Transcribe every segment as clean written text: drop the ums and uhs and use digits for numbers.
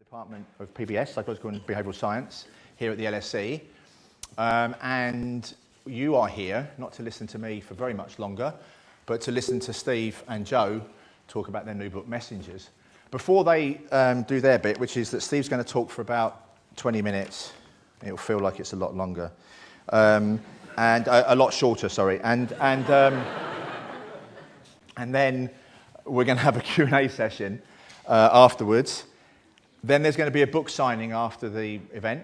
Department of PBS, Psychological and Behavioural Science, here at the LSE. And you are here not to listen to me for very much longer, but to listen to Steve and Joe talk about their new book, Messengers. Before they do their bit, which is that Steve's going to talk for about 20 minutes. It'll feel like it's a lot longer. And a lot shorter, sorry. And then we're going to have a Q&A session afterwards. Then there's going to be a book signing after the event.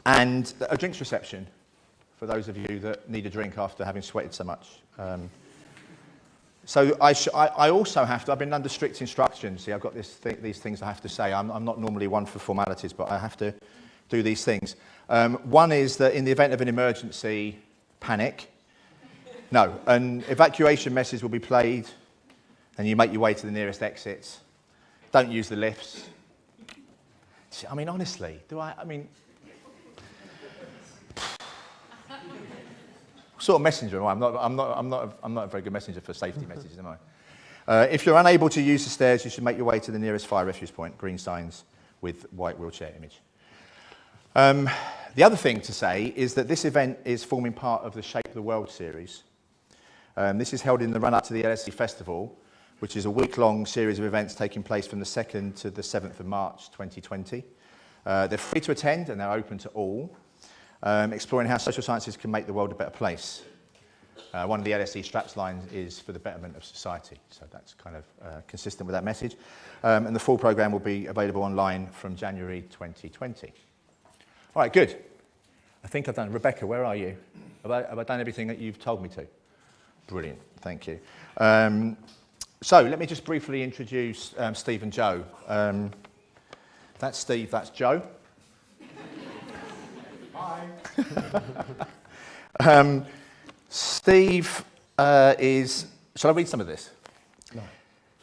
And a drinks reception for those of you that need a drink after having sweated so much. So I also have to, I've been under strict instructions. See, I've got these things I have to say. I'm not normally one for formalities, but I have to do these things. One is that in the event of an emergency, panic. No, an evacuation message will be played and you make your way to the nearest exits. Don't use the lifts. I mean, honestly, I mean, what sort of messenger am I? I'm not a very good messenger for safety messages, am I? If you're unable to use the stairs, you should make your way to the nearest fire refuge point, green signs with white wheelchair image. The other thing to say is that this event is forming part of the Shape the World series. This is held in the run-up to the LSE Festival, which is a week-long series of events taking place from the 2nd to the 7th of March 2020. They're free to attend and they're open to all, exploring how social sciences can make the world a better place. One of the LSE straps lines is for the betterment of society, so that's kind of consistent with that message. And the full programme will be available online from January 2020. All right, good. I think I've done. Rebecca, where are you? Have I done everything that you've told me to? Brilliant, thank you. So let me just briefly introduce Steve and Joe. That's Steve, that's Joe. Hi. Steve is... Shall I read some of this? No.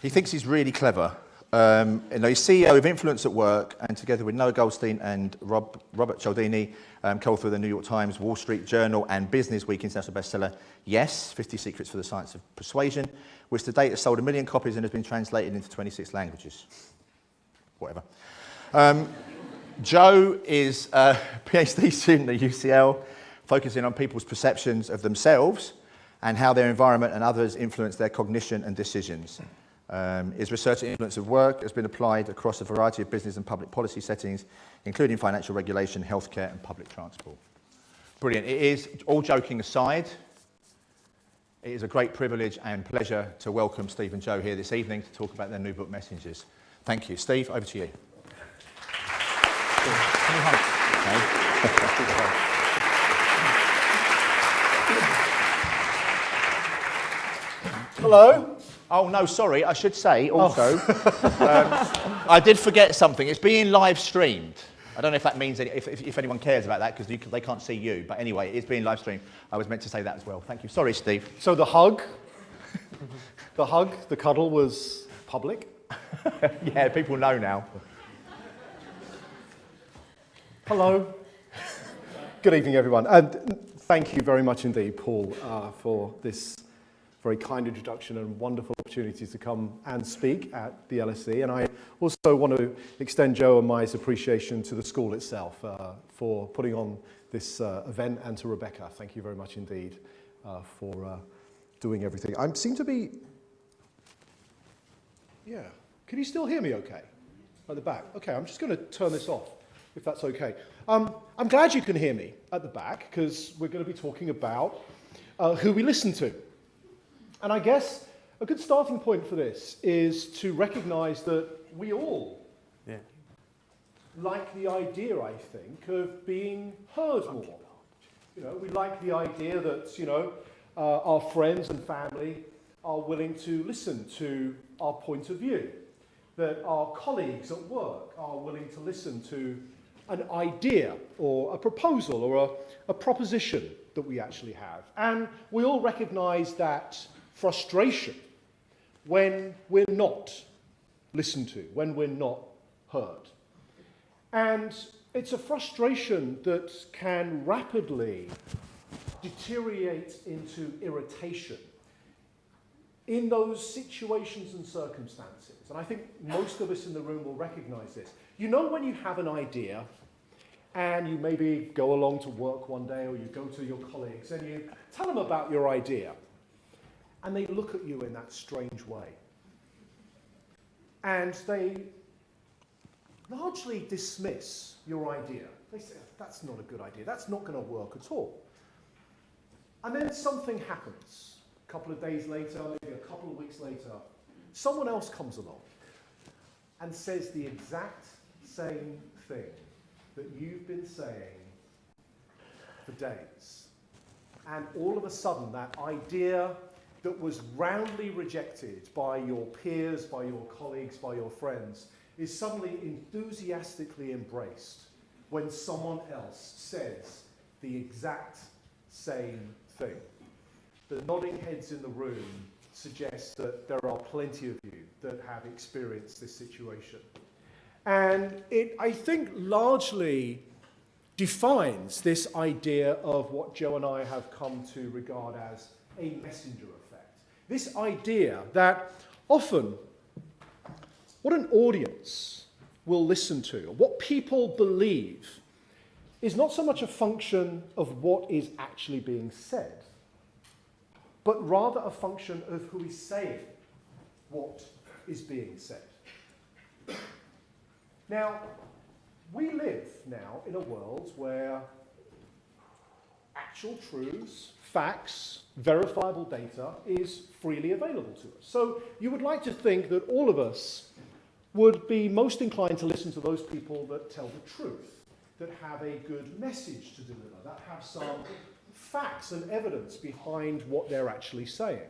He thinks he's really clever. He's CEO of Influence at Work, and together with Noah Goldstein and Robert Cialdini, co-author of the New York Times, Wall Street Journal, and Business Week international bestseller, Yes, 50 Secrets for the Science of Persuasion, which to date has sold 1 million copies and has been translated into 26 languages. Whatever. Joe is a PhD student at UCL, focusing on people's perceptions of themselves and how their environment and others influence their cognition and decisions. His research at Influence of Work has been applied across a variety of business and public policy settings, including financial regulation, healthcare, and public transport. Brilliant. It is, all joking aside, it is a great privilege and pleasure to welcome Steve and Joe here this evening to talk about their new book, Messengers. Thank you. Steve, over to you. Hello. Oh, no, sorry, I should say also, I did forget something. It's being live streamed. I don't know if that means, if anyone cares about that, because they can't see you. But anyway, it's being live streamed. I was meant to say that as well. Thank you. Sorry, Steve. So the cuddle was public? Yeah, people know now. Hello. Good evening, everyone. And thank you very much indeed, Paul, for this very kind introduction and wonderful opportunity to come and speak at the LSE. And I also want to extend Joe and my appreciation to the school itself for putting on this event, and to Rebecca. Thank you very much indeed for doing everything. I seem to be... Yeah. Can you still hear me okay? At the back? Okay, I'm just going to turn this off, if that's okay. I'm glad you can hear me at the back, because we're going to be talking about who we listen to. And I guess a good starting point for this is to recognise that we all like the idea, I think, of being heard more. You know, we like the idea that, our friends and family are willing to listen to our point of view, that our colleagues at work are willing to listen to an idea or a proposal or a proposition that we actually have. And we all recognise that frustration when we're not listened to, when we're not heard. And it's a frustration that can rapidly deteriorate into irritation in those situations and circumstances, and I think most of us in the room will recognize this. You know when you have an idea and you maybe go along to work one day or you go to your colleagues and you tell them about your idea and they look at you in that strange way. And they largely dismiss your idea. They say, that's not a good idea, that's not going to work at all. And then something happens. A couple of days later, maybe a couple of weeks later, someone else comes along and says the exact same thing that you've been saying for days. And all of a sudden, that idea that was roundly rejected by your peers, by your colleagues, by your friends, is suddenly enthusiastically embraced when someone else says the exact same thing. The nodding heads in the room suggest that there are plenty of you that have experienced this situation. And it, I think, largely defines this idea of what Joe and I have come to regard as a messenger effect. This idea that often what an audience will listen to, or what people believe, is not so much a function of what is actually being said, but rather a function of who is saying what is being said. Now, we live now in a world where actual truths, facts, verifiable data is freely available to us. So you would like to think that all of us would be most inclined to listen to those people that tell the truth, that have a good message to deliver, that have some facts and evidence behind what they're actually saying.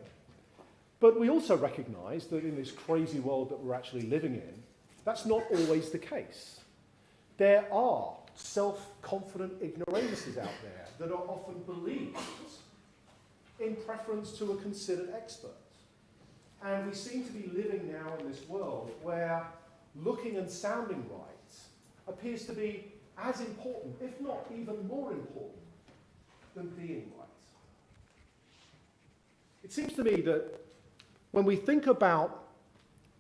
But we also recognize that in this crazy world that we're actually living in, that's not always the case. There are self-confident ignoramuses out there that are often believed in preference to a considered expert. And we seem to be living now in this world where looking and sounding right appears to be as important, if not even more important, than being right. It seems to me that when we think about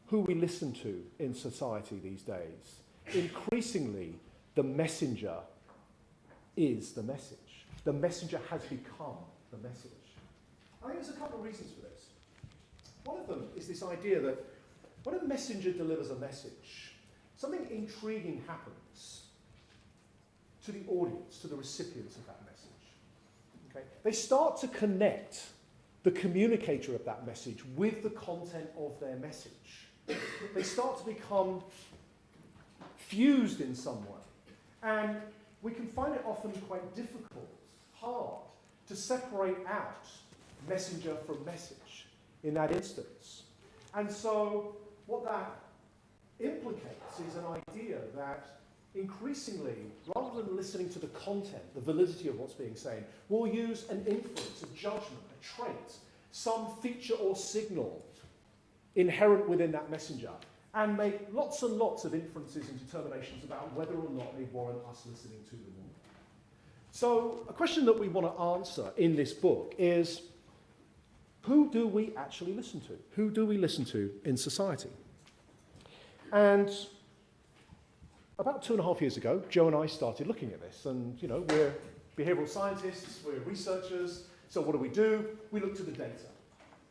who we listen to in society these days, increasingly the messenger is the message. The messenger has become the message. I think there's a couple of reasons for this. One of them is this idea that when a messenger delivers a message, something intriguing happens to the audience, to the recipients of that message. Okay? They start to connect the communicator of that message with the content of their message. They start to become fused in some way. And we can find it often quite difficult, hard, to separate out messenger from message in that instance. And so what that implicates is an idea that increasingly, rather than listening to the content, the validity of what's being said, we'll use an inference, a judgment, a trait, some feature or signal inherent within that messenger, and make lots and lots of inferences and determinations about whether or not they warrant us listening to them. So a question that we want to answer in this book is, who do we actually listen to? Who do we listen to in society? And about 2.5 years ago, Joe and I started looking at this. And, you know, we're behavioural scientists, we're researchers, so what do? We look to the data.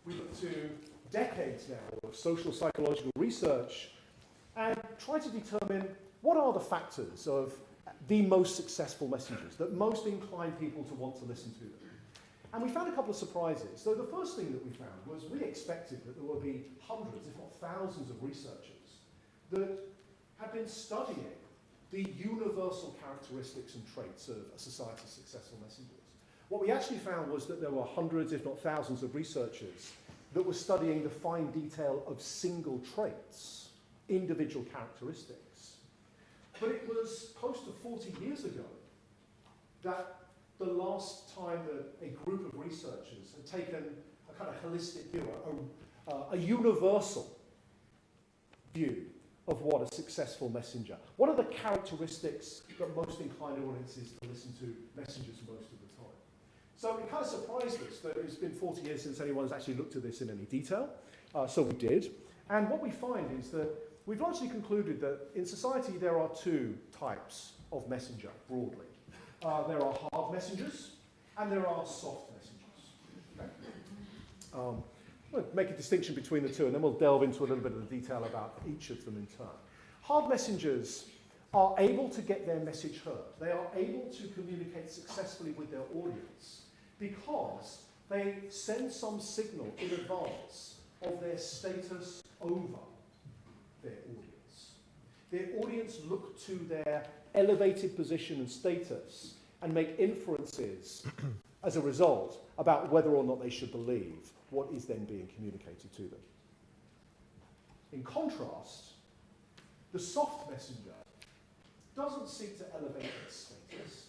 We look to decades now of social psychological research and try to determine what are the factors of the most successful messengers that most incline people to want to listen to them. And we found a couple of surprises. So the first thing that we found was we expected that there would be hundreds, if not thousands, of researchers that had been studying the universal characteristics and traits of a society's successful messengers. What we actually found was that there were hundreds, if not thousands, of researchers that were studying the fine detail of single traits, individual characteristics. But it was close to 40 years ago that the last time that a group of researchers had taken a kind of holistic view, a universal view of what a successful messenger. What are the characteristics that most incline audiences to listen to messengers most of the time? So it kind of surprised us that it's been 40 years since anyone has actually looked at this in any detail. So we did. And what we find is that we've largely concluded that in society there are two types of messenger, broadly. There are hard messengers and there are soft messengers. Okay? We'll make a distinction between the two and then we'll delve into a little bit of the detail about each of them in turn. Hard messengers are able to get their message heard. They are able to communicate successfully with their audience because they send some signal in advance of their status over their audience. Their audience look to their elevated position and status and make inferences as a result about whether or not they should believe what is then being communicated to them. In contrast, the soft messenger doesn't seek to elevate its status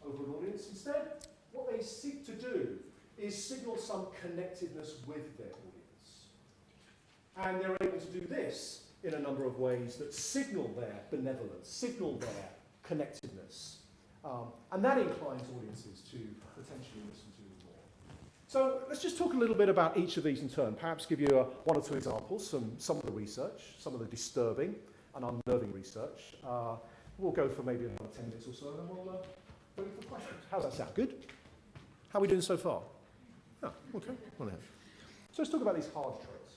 over an audience. Instead, what they seek to do is signal some connectedness with their audience. And they're able to do this in a number of ways that signal their benevolence, signal their connectedness. And that inclines audiences to potentially listen to them more. So let's just talk a little bit about each of these in turn, perhaps give you one or two examples, some of the research, some of the disturbing and unnerving research. We'll go for maybe another 10 minutes or so, and then we'll wait for questions. How's that sound? Good? How are we doing so far? Oh, okay. Well, then. So let's talk about these hard traits.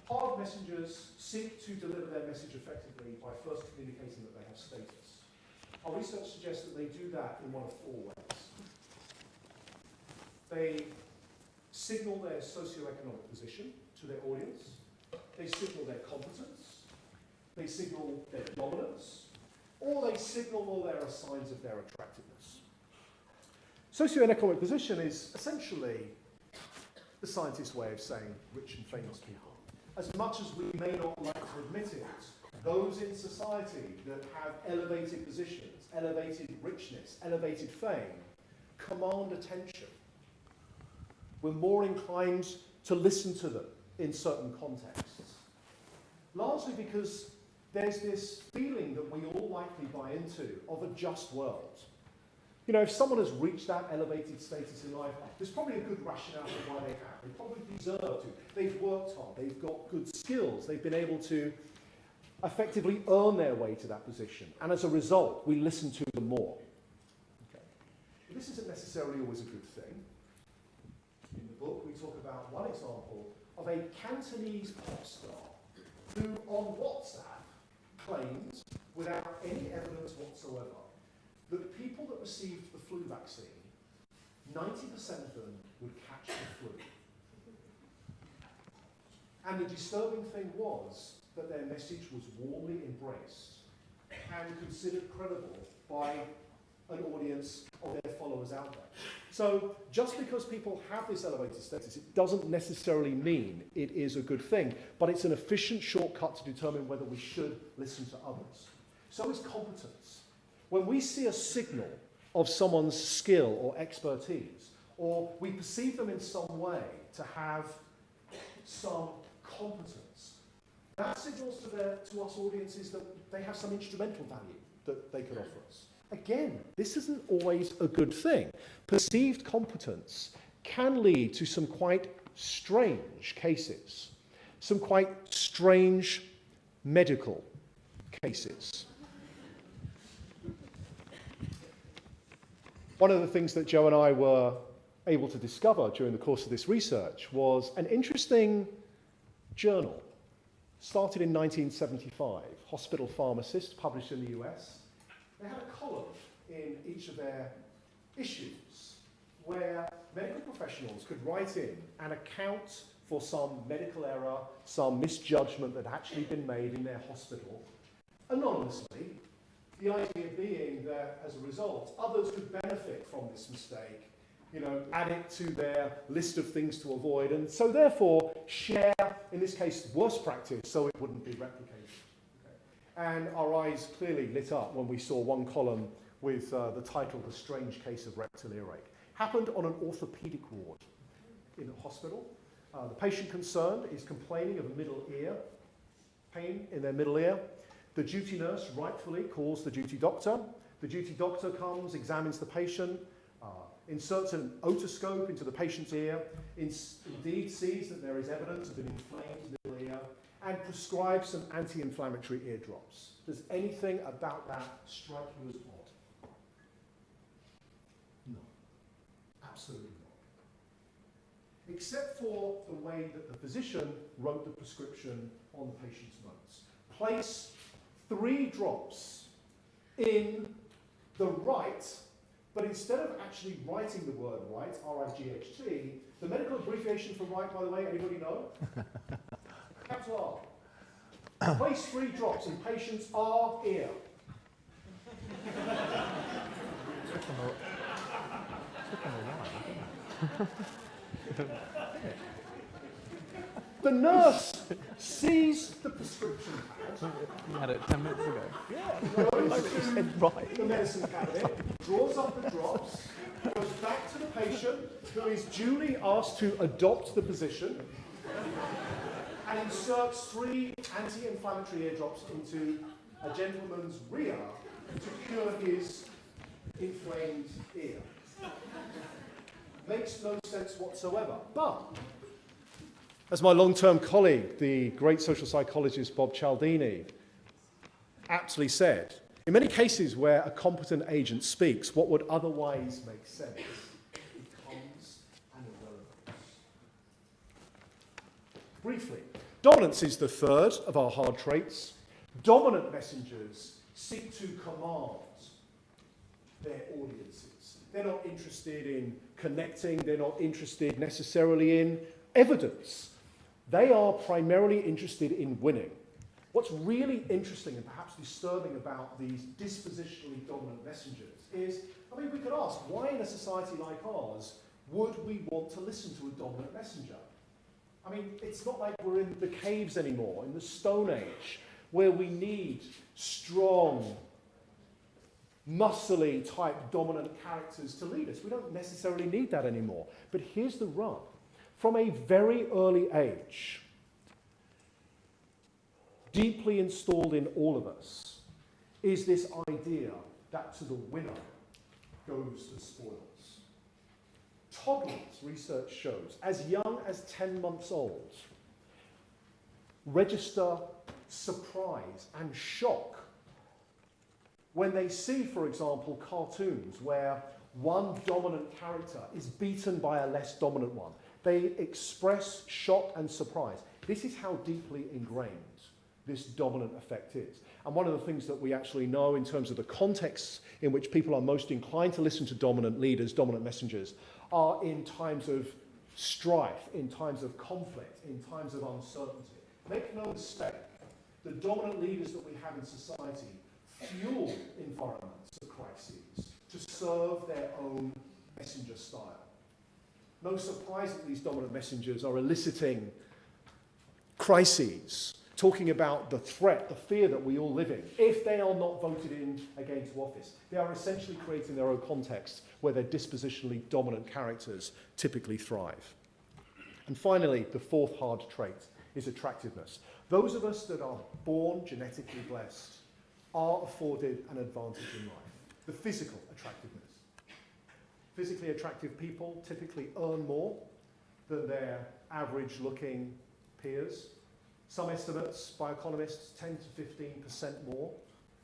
Hard messengers seek to deliver their message effectively by first communicating that they have status. Our research suggests that they do that in one of four ways. They signal their socioeconomic position to their audience. They signal their competence. They signal their dominance, or they signal all there are signs of their attractiveness. Socioeconomic position is essentially the scientist's way of saying rich and famous people. As much as we may not like to admit it, those in society that have elevated positions, elevated richness, elevated fame, command attention. We're more inclined to listen to them in certain contexts. Largely because there's this feeling that we all likely buy into of a just world. You know, if someone has reached that elevated status in life, there's probably a good rationale for why they have. They probably deserve to. They've worked hard, they've got good skills, they've been able to effectively earn their way to that position. And as a result, we listen to them more. Okay. But this isn't necessarily always a good thing. In the book, we talk about one example of a Cantonese pop star who, on WhatsApp, claims, without any evidence whatsoever, that people that received the flu vaccine, 90% of them would catch the flu. And the disturbing thing was that their message was warmly embraced and considered credible by an audience of their followers out there. So just because people have this elevated status, it doesn't necessarily mean it is a good thing, but it's an efficient shortcut to determine whether we should listen to others. So is competence. When we see a signal of someone's skill or expertise, or we perceive them in some way to have some competence, that signals to us audiences that they have some instrumental value that they can offer us. Again, this isn't always a good thing. Perceived competence can lead to some quite strange cases, some quite strange medical cases. One of the things that Joe and I were able to discover during the course of this research was an interesting journal, started in 1975, Hospital Pharmacist, published in the US. They had a column in each of their issues where medical professionals could write in and account for some medical error, some misjudgment that had actually been made in their hospital, anonymously. The idea being that, as a result, others could benefit from this mistake, add it to their list of things to avoid, and so therefore share, in this case, worst practice so it wouldn't be replicated. And our eyes clearly lit up when we saw one column with the title, The Strange Case of Rectal Earache. Happened on an orthopedic ward in a hospital. The patient concerned is complaining of a middle ear, pain in their middle ear. The duty nurse rightfully calls the duty doctor. The duty doctor comes, examines the patient, inserts an otoscope into the patient's ear, indeed sees that there is evidence of an inflamed middle ear, and prescribes some anti-inflammatory ear drops. Does anything about that strike you as odd? No. Absolutely not. Except for the way that the physician wrote the prescription on the patient's notes. Place 3 drops in the right, but instead of actually writing the word right, R-I-G-H-T, the medical abbreviation for right, by the way, anybody know? Capital R. Place 3 drops in patient's R ear. The nurse sees the prescription pad. You had it 10 minutes ago. Yeah, goes to the medicine cabinet, draws up the drops, goes back to the patient, who is duly asked to adopt the position, and inserts 3 anti-inflammatory ear drops into a gentleman's rear to cure his inflamed ear. Makes no sense whatsoever. But, as my long-term colleague, the great social psychologist Bob Cialdini, aptly said, in many cases where a competent agent speaks, what would otherwise make sense becomes an irrelevance. Briefly, dominance is the third of our hard traits. Dominant messengers seek to command their audiences. They're not interested in connecting, they're not interested necessarily in evidence. They are primarily interested in winning. What's really interesting and perhaps disturbing about these dispositionally dominant messengers is, we could ask, why in a society like ours would we want to listen to a dominant messenger? It's not like we're in the caves anymore, in the Stone Age, where we need strong, muscly type dominant characters to lead us. We don't necessarily need that anymore. But here's the rub. From a very early age, deeply installed in all of us, is this idea that to the winner goes the spoils. Toddlers, research shows, as young as 10 months old, register surprise and shock when they see, for example, cartoons where one dominant character is beaten by a less dominant one. They express shock and surprise. This is how deeply ingrained this dominant effect is. And one of the things that we actually know in terms of the contexts in which people are most inclined to listen to dominant leaders, dominant messengers, are in times of strife, in times of conflict, in times of uncertainty. Make no mistake, the dominant leaders that we have in society fuel environments of crises to serve their own messenger style. No surprise that these dominant messengers are eliciting crises, talking about the threat, the fear that we all live in. If they are not voted in again to office, they are essentially creating their own context where their dispositionally dominant characters typically thrive. And finally, the fourth hard trait is attractiveness. Those of us that are born genetically blessed are afforded an advantage in life. The physical attractiveness. Physically attractive people typically earn more than their average-looking peers. Some estimates by economists, 10 to 15% more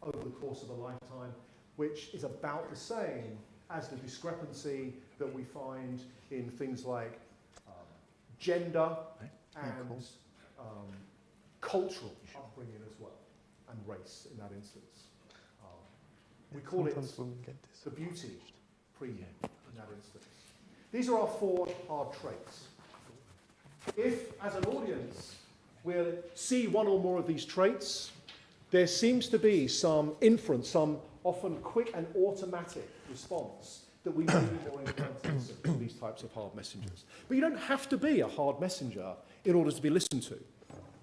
over the course of a lifetime, which is about the same as the discrepancy that we find in things like gender and cultural upbringing as well, and race in that instance. We call it the beauty premium in that instance. These are our four hard traits. If, as an audience, we'll see one or more of these traits, there seems to be some inference, some often quick and automatic response that we may be more inclined to listen to these types of hard messengers. But you don't have to be a hard messenger in order to be listened to.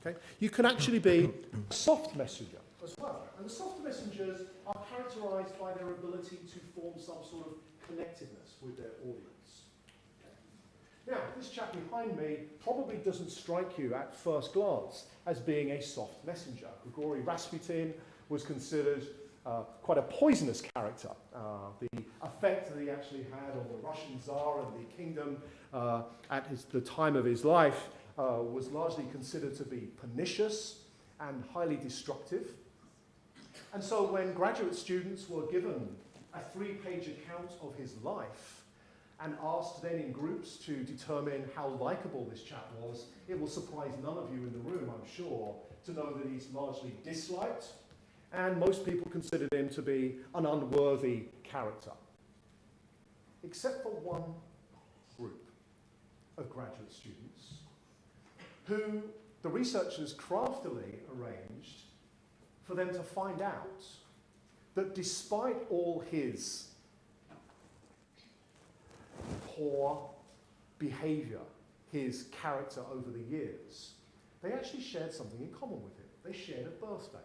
Okay? You can actually be a soft messenger as well. And the soft messengers are characterized by their ability to form some sort of connectiveness with their audience. Now, this chap behind me probably doesn't strike you at first glance as being a soft messenger. Grigory Rasputin was considered quite a poisonous character. The effect that he actually had on the Russian Tsar and the kingdom at the time of his life was largely considered to be pernicious and highly destructive. And so when graduate students were given a 3-page account of his life and asked then in groups to determine how likable this chap was, it will surprise none of you in the room, I'm sure, to know that he's largely disliked, and most people considered him to be an unworthy character. Except for one group of graduate students who the researchers craftily arranged for them to find out that despite all his poor behaviour, his character over the years, they actually shared something in common with him. They shared a birthday.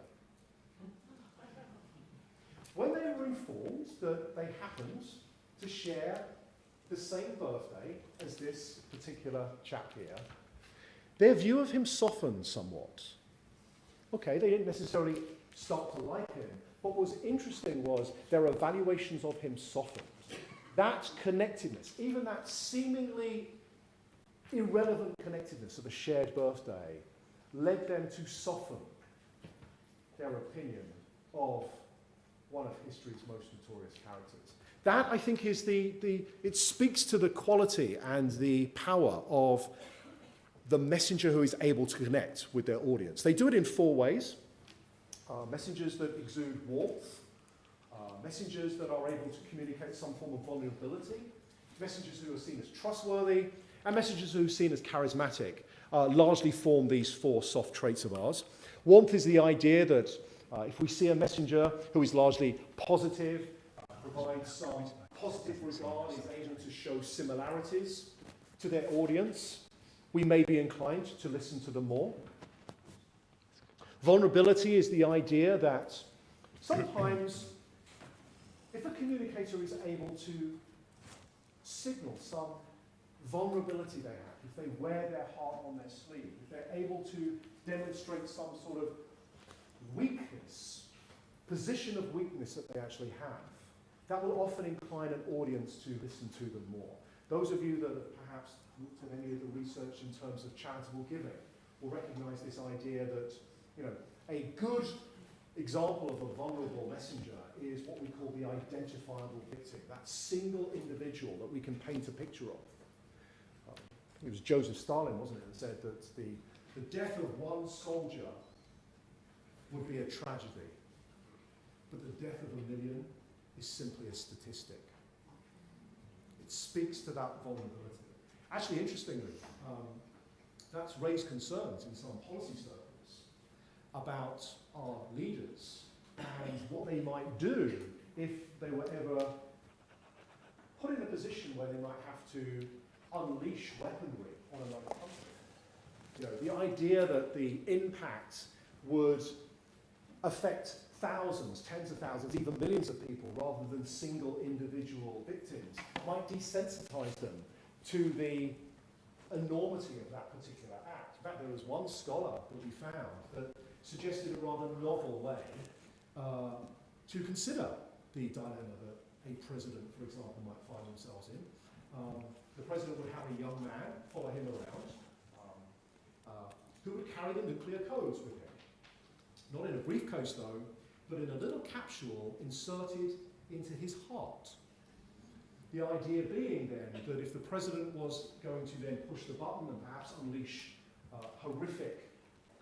When they were informed that they happened to share the same birthday as this particular chap here, their view of him softened somewhat. Okay, they didn't necessarily start to like him. What was interesting was their evaluations of him softened. That connectedness, even that seemingly irrelevant connectedness of a shared birthday, led them to soften their opinion of one of history's most notorious characters. That, I think, is it speaks to the quality and the power of the messenger who is able to connect with their audience. They do it in 4 ways. Messengers that exude warmth, messengers that are able to communicate some form of vulnerability, messengers who are seen as trustworthy, and messengers who are seen as charismatic, largely form these 4 soft traits of ours. Warmth is the idea that if we see a messenger who is largely positive, provides some positive regard, is able to show similarities to their audience, we may be inclined to listen to them more. Vulnerability is the idea that sometimes if a communicator is able to signal some vulnerability they have, if they wear their heart on their sleeve, if they're able to demonstrate some sort of weakness, position of weakness that they actually have, that will often incline an audience to listen to them more. Those of you that have perhaps looked at any of the research in terms of charitable giving will recognize this idea that, a good example of a vulnerable messenger is what we call the identifiable victim, that single individual that we can paint a picture of. It was Joseph Stalin, wasn't it, that said that the death of one soldier would be a tragedy, but the death of 1 million is simply a statistic. It speaks to that vulnerability. Actually, interestingly, that's raised concerns in some policy circles about our leaders and what they might do if they were ever put in a position where they might have to unleash weaponry on another country. The idea that the impact would affect thousands, tens of thousands, even millions of people rather than single individual victims might desensitize them to the enormity of that particular act. In fact, there was one scholar that we found that suggested a rather novel way to consider the dilemma that a president, for example, might find themselves in. The president would have a young man follow him around who would carry the nuclear codes with him. Not in a briefcase, though, but in a little capsule inserted into his heart. The idea being then that if the president was going to then push the button and perhaps unleash horrific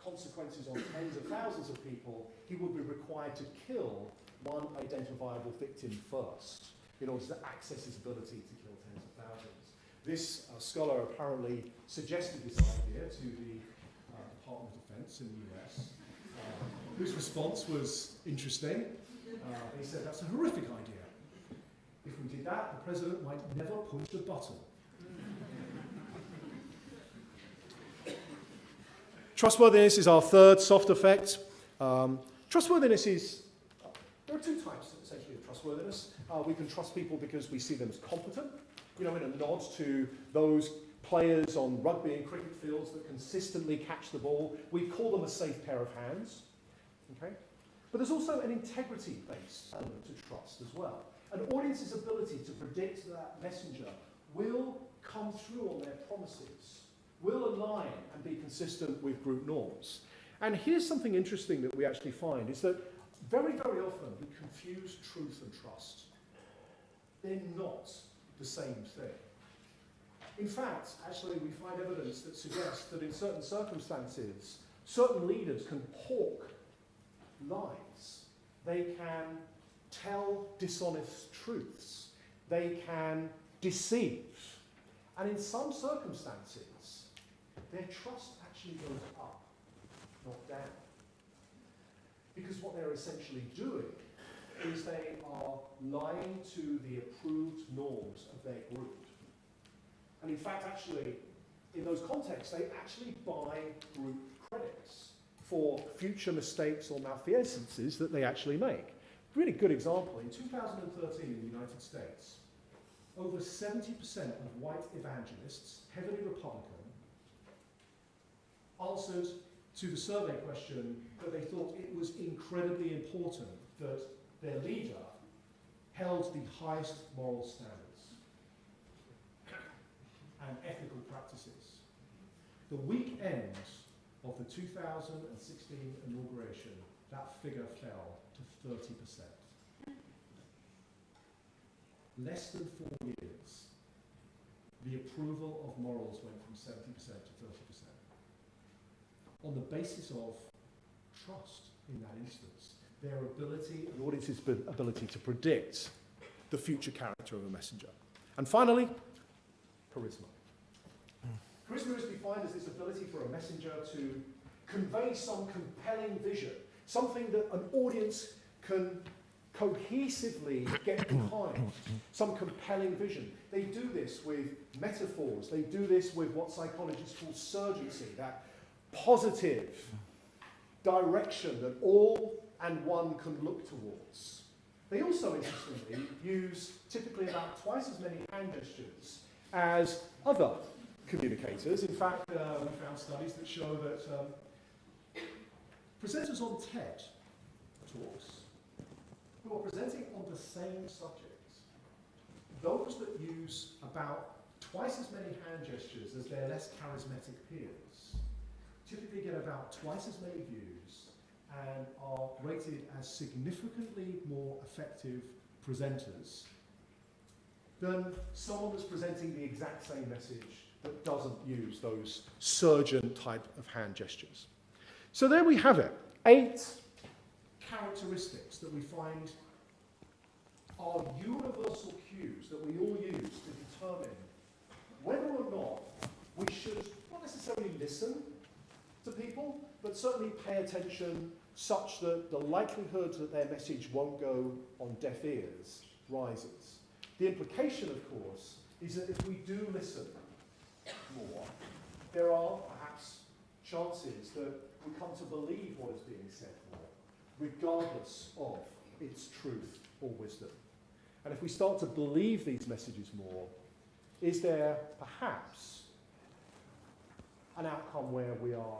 consequences on tens of thousands of people, he would be required to kill one identifiable victim first in order to access his ability to kill tens of thousands. This scholar apparently suggested this idea to the Department of Defense in the US, whose response was interesting. They said, that's a horrific idea. If we did that, the president might never push the button. Trustworthiness is our third soft effect. Trustworthiness is, there are 2 types essentially of trustworthiness. We can trust people because we see them as competent, in a nod to those players on rugby and cricket fields that consistently catch the ball. We call them a safe pair of hands. Okay? But there's also an integrity-based element to trust as well. An audience's ability to predict that messenger will come through on their promises, will align and be consistent with group norms. And here's something interesting that we actually find, is that very, very often we confuse truth and trust. They're not the same thing. In fact, actually, we find evidence that suggests that in certain circumstances, certain leaders can hawk lies. They can tell dishonest truths. They can deceive. And in some circumstances, their trust actually goes up, not down. Because what they're essentially doing is they are lying to the approved norms of their group. And in fact, actually, in those contexts, they actually buy group credits for future mistakes or malfeasances that they actually make. Really good example, in 2013 in the United States, over 70% of white evangelists, heavily Republican, answered to the survey question that they thought it was incredibly important that their leader held the highest moral standards and ethical practices. The week end of the 2016 inauguration, that figure fell to 30%. Less than 4 years, the approval of morals went from 70% to 30%. On the basis of trust in that instance, their ability, an audience's ability to predict the future character of a messenger. And finally, charisma. Charisma is defined as this ability for a messenger to convey some compelling vision, something that an audience can cohesively get behind, some compelling vision. They do this with metaphors, they do this with what psychologists call surgency, that positive direction that all and one can look towards. They also, interestingly, use typically about twice as many hand gestures as other communicators. In fact, we found studies that show that presenters on TED Talks who are presenting on the same subject, those that use about twice as many hand gestures as their less charismatic peers, typically get about twice as many views and are rated as significantly more effective presenters than someone that's presenting the exact same message that doesn't use those surgeon type of hand gestures. So there we have it. 8 characteristics that we find are universal cues that we all use to determine whether or not we should not necessarily listen to people, but certainly pay attention such that the likelihood that their message won't go on deaf ears rises. The implication, of course, is that if we do listen more, there are perhaps chances that we come to believe what is being said more, regardless of its truth or wisdom. And if we start to believe these messages more, is there perhaps an outcome where we are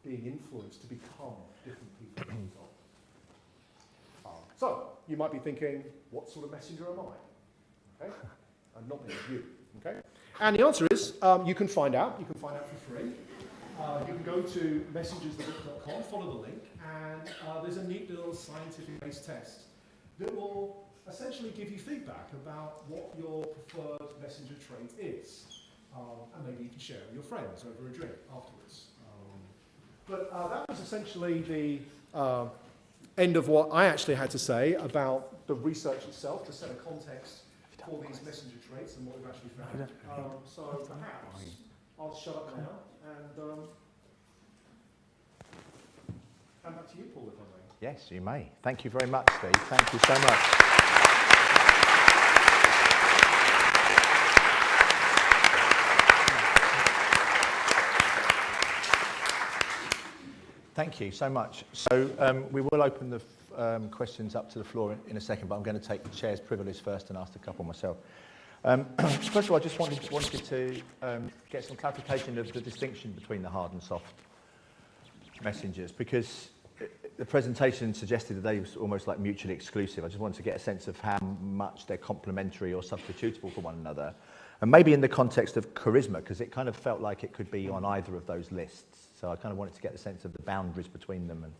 being influenced to become different people as a result? So, you might be thinking, what sort of messenger am I? Okay? And not many of you. Okay? And the answer is, you can find out. You can find out for free. You can go to messengersthebook.com, follow the link, and there's a neat little scientific-based test that will essentially give you feedback about what your preferred messenger trait is. And maybe you can share it with your friends over a drink afterwards. But that was essentially the end of what I actually had to say about the research itself, to set a context for these messenger traits and what we've actually found. So perhaps I'll shut up now and hand back to you, Paul, if I may. Yes, you may. Thank you very much, Steve. Thank you so much. Thank you so much. So we will open the questions up to the floor in a second, but I'm going to take the chair's privilege first and ask a couple myself. First of all, I just wanted to get some clarification of the distinction between the hard and soft messengers, because the presentation suggested that they were almost like mutually exclusive. I just wanted to get a sense of how much they're complementary or substitutable for one another. And maybe in the context of charisma, because it kind of felt like it could be on either of those lists. So I kind of wanted to get a sense of the boundaries between them. And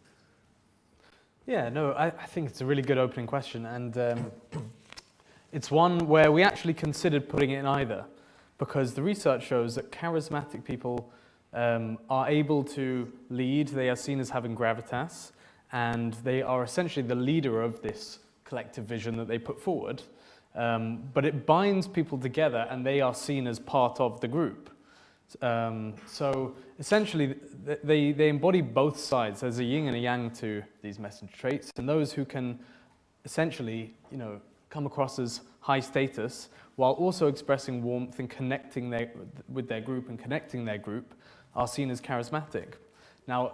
yeah, no, I think it's a really good opening question. And it's one where we actually considered putting it in either, because the research shows that charismatic people are able to lead. They are seen as having gravitas, and they are essentially the leader of this collective vision that they put forward. But it binds people together, and they are seen as part of the group. So essentially, they embody both sides. There's a yin and a yang to these messenger traits, and those who can essentially, come across as high status while also expressing warmth and connecting with their group and connecting their group are seen as charismatic. Now,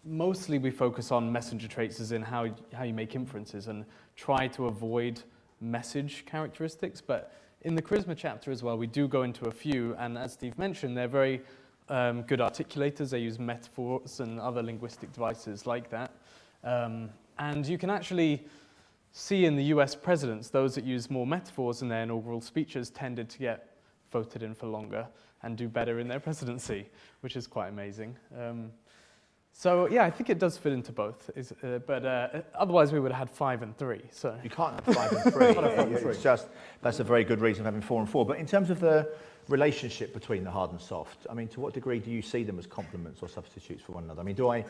mostly we focus on messenger traits as in how you make inferences and try to avoid message characteristics, but in the charisma chapter as well, we do go into a few, and as Steve mentioned, they're very good articulators. They use metaphors and other linguistic devices like that. And you can actually see in the US presidents, those that use more metaphors in their inaugural speeches tended to get voted in for longer and do better in their presidency, which is quite amazing. So yeah, I think it does fit into both, but otherwise we would have had 5 and 3. So you can't have 5 and 3. It's just, that's a very good reason for having 4 and 4. But in terms of the relationship between the hard and soft, I mean, to what degree do you see them as complements or substitutes for one another? I mean, do I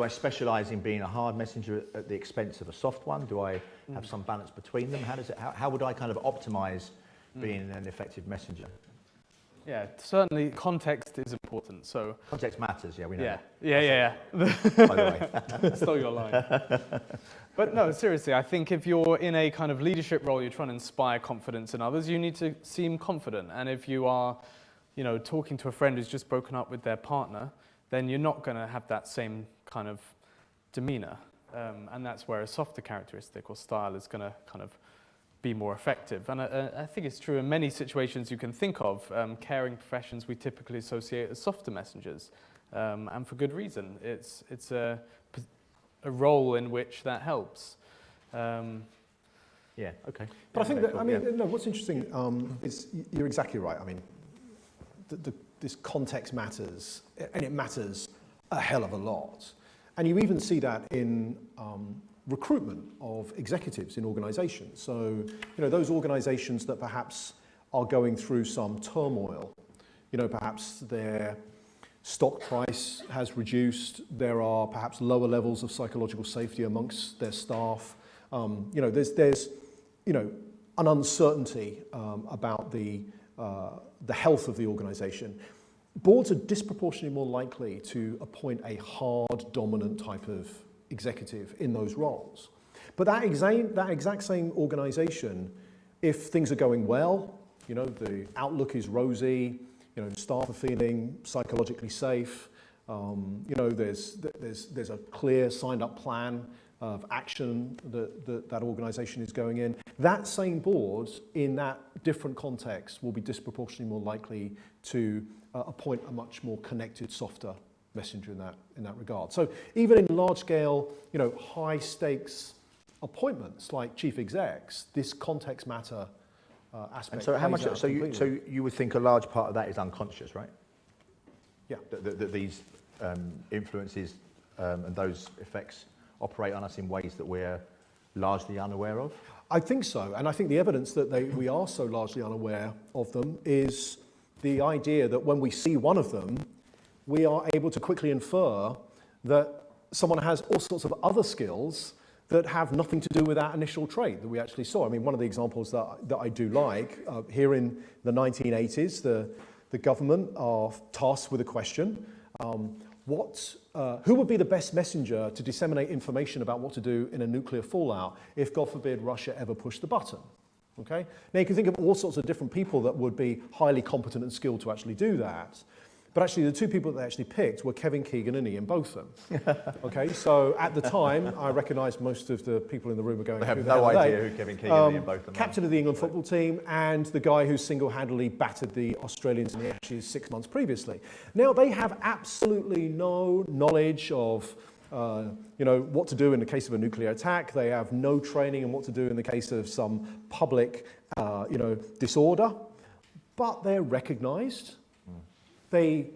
specialise in being a hard messenger at the expense of a soft one? Do I have some balance between them? How would I kind of optimise being an effective messenger? Yeah, certainly context is important. So context matters, yeah, we know. Yeah. By the way, stole your line. But no, seriously, I think if you're in a kind of leadership role, you're trying to inspire confidence in others, you need to seem confident. And if you are, talking to a friend who's just broken up with their partner, then you're not going to have that same kind of demeanor. And that's where a softer characteristic or style is going to kind of be more effective. And I think it's true in many situations you can think of. Caring professions we typically associate as softer messengers, and for good reason. It's a role in which that helps. Yeah, okay. But I think that, what's interesting is you're exactly right. I mean, this context matters, and it matters a hell of a lot. And you even see that in recruitment of executives in organizations. So, those organizations that perhaps are going through some turmoil, perhaps their stock price has reduced, there are perhaps lower levels of psychological safety amongst their staff. There's an uncertainty about the health of the organization. Boards are disproportionately more likely to appoint a hard, dominant type of executive in those roles. But that exact same organization, if things are going well, the outlook is rosy, staff are feeling psychologically safe, there's a clear signed up plan of action that organization is going in, that same board in that different context will be disproportionately more likely to appoint a much more connected, softer messenger in that regard. So even in large scale, high stakes appointments like chief execs, this context matter aspect. And so how much? So you would think a large part of that is unconscious, right? Yeah. That these influences and those effects operate on us in ways that we're largely unaware of. I think so, and I think the evidence that we are so largely unaware of them is the idea that when we see one of them, we are able to quickly infer that someone has all sorts of other skills that have nothing to do with that initial trait that we actually saw. I mean, one of the examples that I do like, here in the 1980s, the government are tasked with a question, who would be the best messenger to disseminate information about what to do in a nuclear fallout if, God forbid, Russia ever pushed the button? Okay? Now, you can think of all sorts of different people that would be highly competent and skilled to actually do that. But actually, the two people that they actually picked were Kevin Keegan and Ian Botham. Okay, so at the time, I recognised most of the people in the room were going, they have no idea who Kevin Keegan and Ian Botham are. Captain of the England football team and the guy who single-handedly battered the Australians in the Ashes 6 months previously. Now, they have absolutely no knowledge of what to do in the case of a nuclear attack. They have no training in what to do in the case of some public, disorder. But they're recognized. They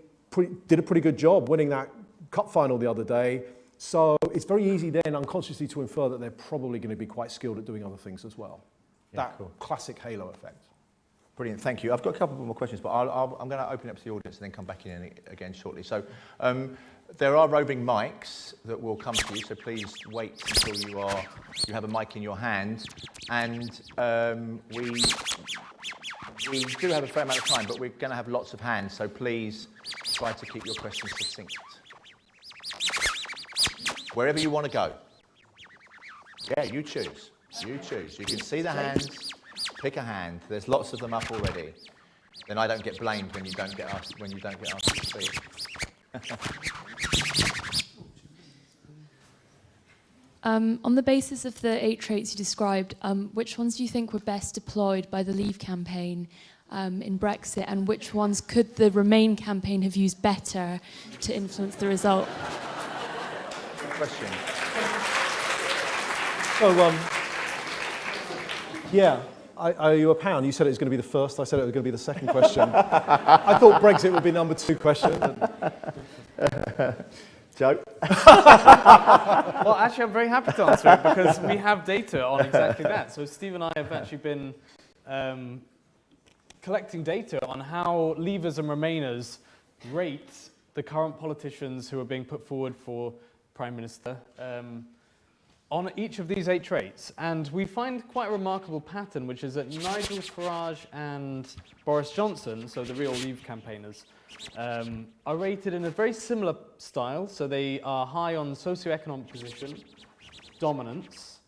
did a pretty good job winning that cup final the other day. So it's very easy then unconsciously to infer that they're probably going to be quite skilled at doing other things as well. Yeah, That cool. Classic halo effect. Brilliant, thank you. I've got a couple more questions, but I'm going to open it up to the audience and then come back in again shortly. So there are roving mics that will come to you, so please wait until you have a mic in your hand. And we do have a fair amount of time, but we're going to have lots of hands, so please try to keep your questions succinct. Wherever you want to go. Yeah, you choose. You choose. You can see the hands. Pick a hand. There's lots of them up already. Then I don't get blamed when you don't get asked to speak. On the basis of the 8 traits you described, which ones do you think were best deployed by the Leave campaign in Brexit, and which ones could the Remain campaign have used better to influence the result? Good question. So, yeah, I owe you £1. You said it was going to be the first. I said it was going to be the second question. I thought Brexit would be number 2 question. Joe? Well, actually, I'm very happy to answer it because we have data on exactly that. So Steve and I have actually been collecting data on how Leavers and Remainers rate the current politicians who are being put forward for Prime Minister on each of these 8 traits. And we find quite a remarkable pattern, which is that Nigel Farage and Boris Johnson, so the real Leave campaigners, are rated in a very similar style. So they are high on socioeconomic position, dominance,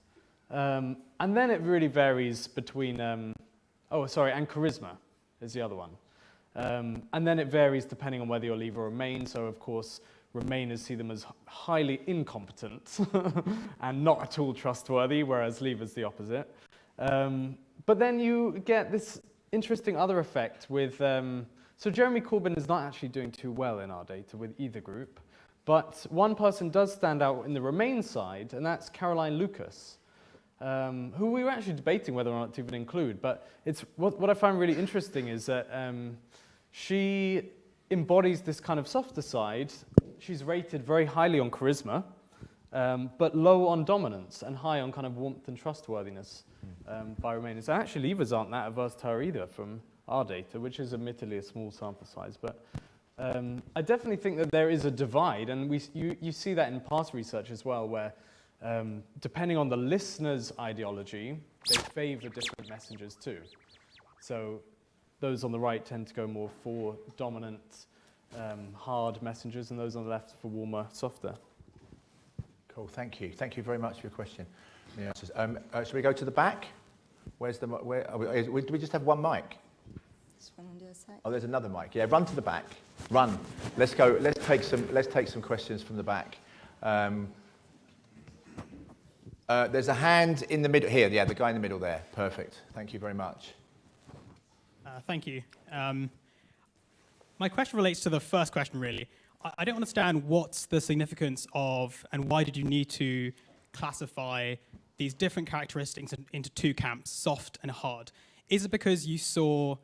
and then it really varies between, and charisma is the other one. And then it varies depending on whether you're Leave or Remain. So of course, Remainers see them as highly incompetent and not at all trustworthy, whereas Leavers the opposite. But then you get this interesting other effect with, so Jeremy Corbyn is not actually doing too well in our data with either group, but one person does stand out in the Remain side, and that's Caroline Lucas, who we were actually debating whether or not to even include. But it's what I find really interesting is that she embodies this kind of softer side. She's rated very highly on charisma, but low on dominance and high on kind of warmth and trustworthiness by Remainers. And actually, Leavers aren't that averse to her either from our data, which is admittedly a small sample size. But I definitely think that there is a divide, and you see that in past research as well, where depending on the listener's ideology, they favour different messengers too. So those on the right tend to go more for dominant, hard messengers, and those on the left for warmer, softer. Cool, thank you. Thank you very much for your question. Yeah. Should we go to the back? Where's the do we just have one mic? This one on the other side. Oh, there's another mic. Yeah, run to the back. Run. Let's go. Let's take some questions from the back. There's a hand in the middle here. Yeah, the guy in the middle there. Perfect. Thank you very much. Thank you. My question relates to the first question, really. I don't understand what's the significance of, and why did you need to classify these different characteristics into 2 camps, soft and hard? Is it because you saw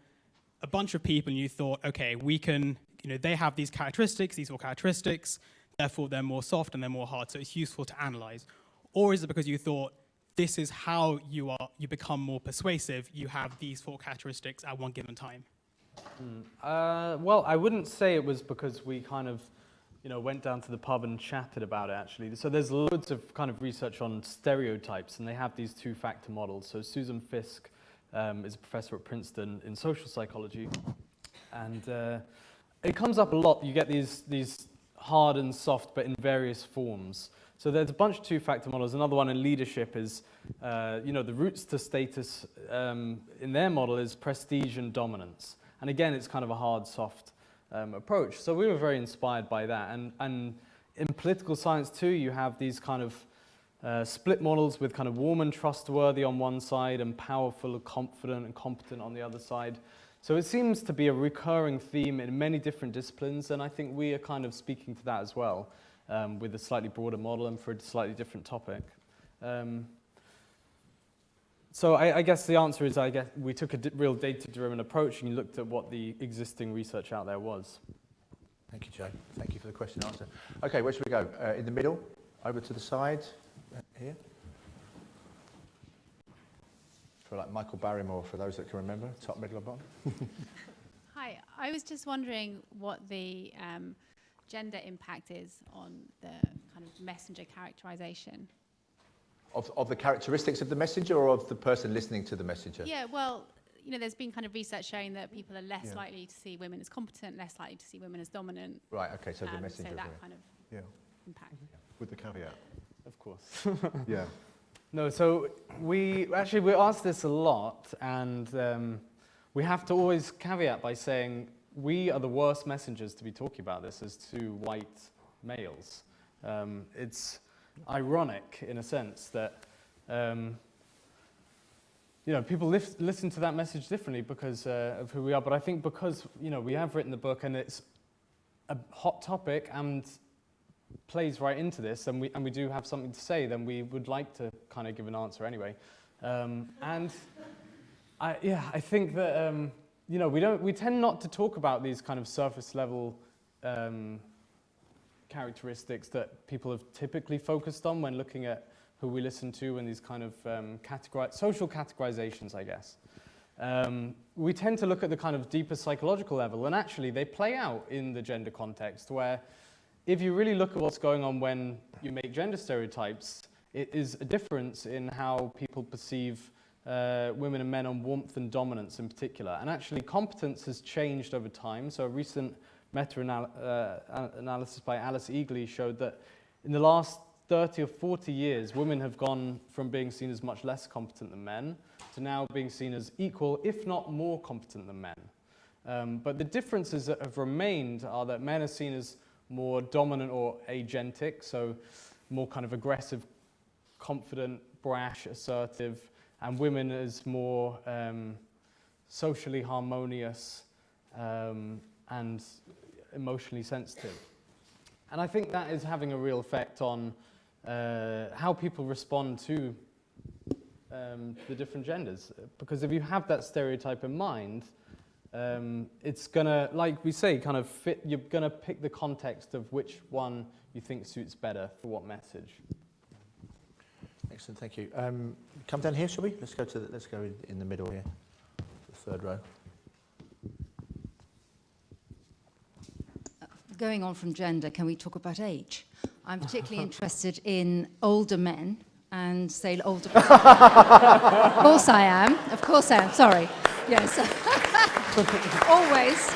a bunch of people and you thought, okay, we can, they have these characteristics, these 4 characteristics, therefore they're more soft and they're more hard, so it's useful to analyze? Or is it because you thought, this is how you become more persuasive, you have these 4 characteristics at one given time? Well, I wouldn't say it was because we kind of, went down to the pub and chatted about it, actually. So there's loads of kind of research on stereotypes, and they have these 2-factor models. So Susan Fiske is a professor at Princeton in social psychology, and it comes up a lot. You get these hard and soft, but in various forms. So there's a bunch of 2-factor models. Another one in leadership is, the roots to status in their model is prestige and dominance. And again, it's kind of a hard, soft approach. So we were very inspired by that. And in political science too, you have these kind of split models with kind of warm and trustworthy on one side and powerful, confident and competent on the other side. So it seems to be a recurring theme in many different disciplines, and I think we are kind of speaking to that as well, with a slightly broader model and for a slightly different topic. So I guess the answer is, we took a real data-driven approach and looked at what the existing research out there was. Thank you, Joe. Thank you for the question and answer. Okay, where should we go? In the middle, over to the side, here. For like Michael Barrymore, for those that can remember, top, middle, or bottom. Hi, I was just wondering what the gender impact is on the kind of messenger characterization. Of the characteristics of the messenger or of the person listening to the messenger? Yeah, well, you know, there's been kind of research showing that people are less likely to see women as competent, less likely to see women as dominant. Right, okay, so the messenger. So that kind of impact. With the caveat. Of course. Yeah. No, so we asked this a lot, and we have to always caveat by saying we are the worst messengers to be talking about this as two white males. It's ironic in a sense that people listen to that message differently because of who we are. But I think because we have written the book and it's a hot topic and plays right into this, and we do have something to say, then we would like to kind of give an answer anyway. And I think that we tend not to talk about these kind of surface level characteristics that people have typically focused on when looking at who we listen to and these kind of social categorizations, I guess. We tend to look at the kind of deeper psychological level, and actually they play out in the gender context, where if you really look at what's going on when you make gender stereotypes, it is a difference in how people perceive women and men on warmth and dominance in particular. And actually competence has changed over time. So a recent meta-analysis by Alice Eagley showed that in the last 30 or 40 years, women have gone from being seen as much less competent than men to now being seen as equal, if not more competent than men. But the differences that have remained are that men are seen as more dominant or agentic, so more kind of aggressive, confident, brash, assertive, and women as more socially harmonious and emotionally sensitive. And I think that is having a real effect on how people respond to the different genders. Because if you have that stereotype in mind, it's gonna, like we say, kind of fit. You're gonna pick the context of which one you think suits better for what message. Excellent, thank you. Come down here, shall we? Let's go in the middle here, the third row. Going on from gender, can we talk about age? I'm particularly interested in older men and say older. Of course I am. Of course I am. Sorry. Yes. Always.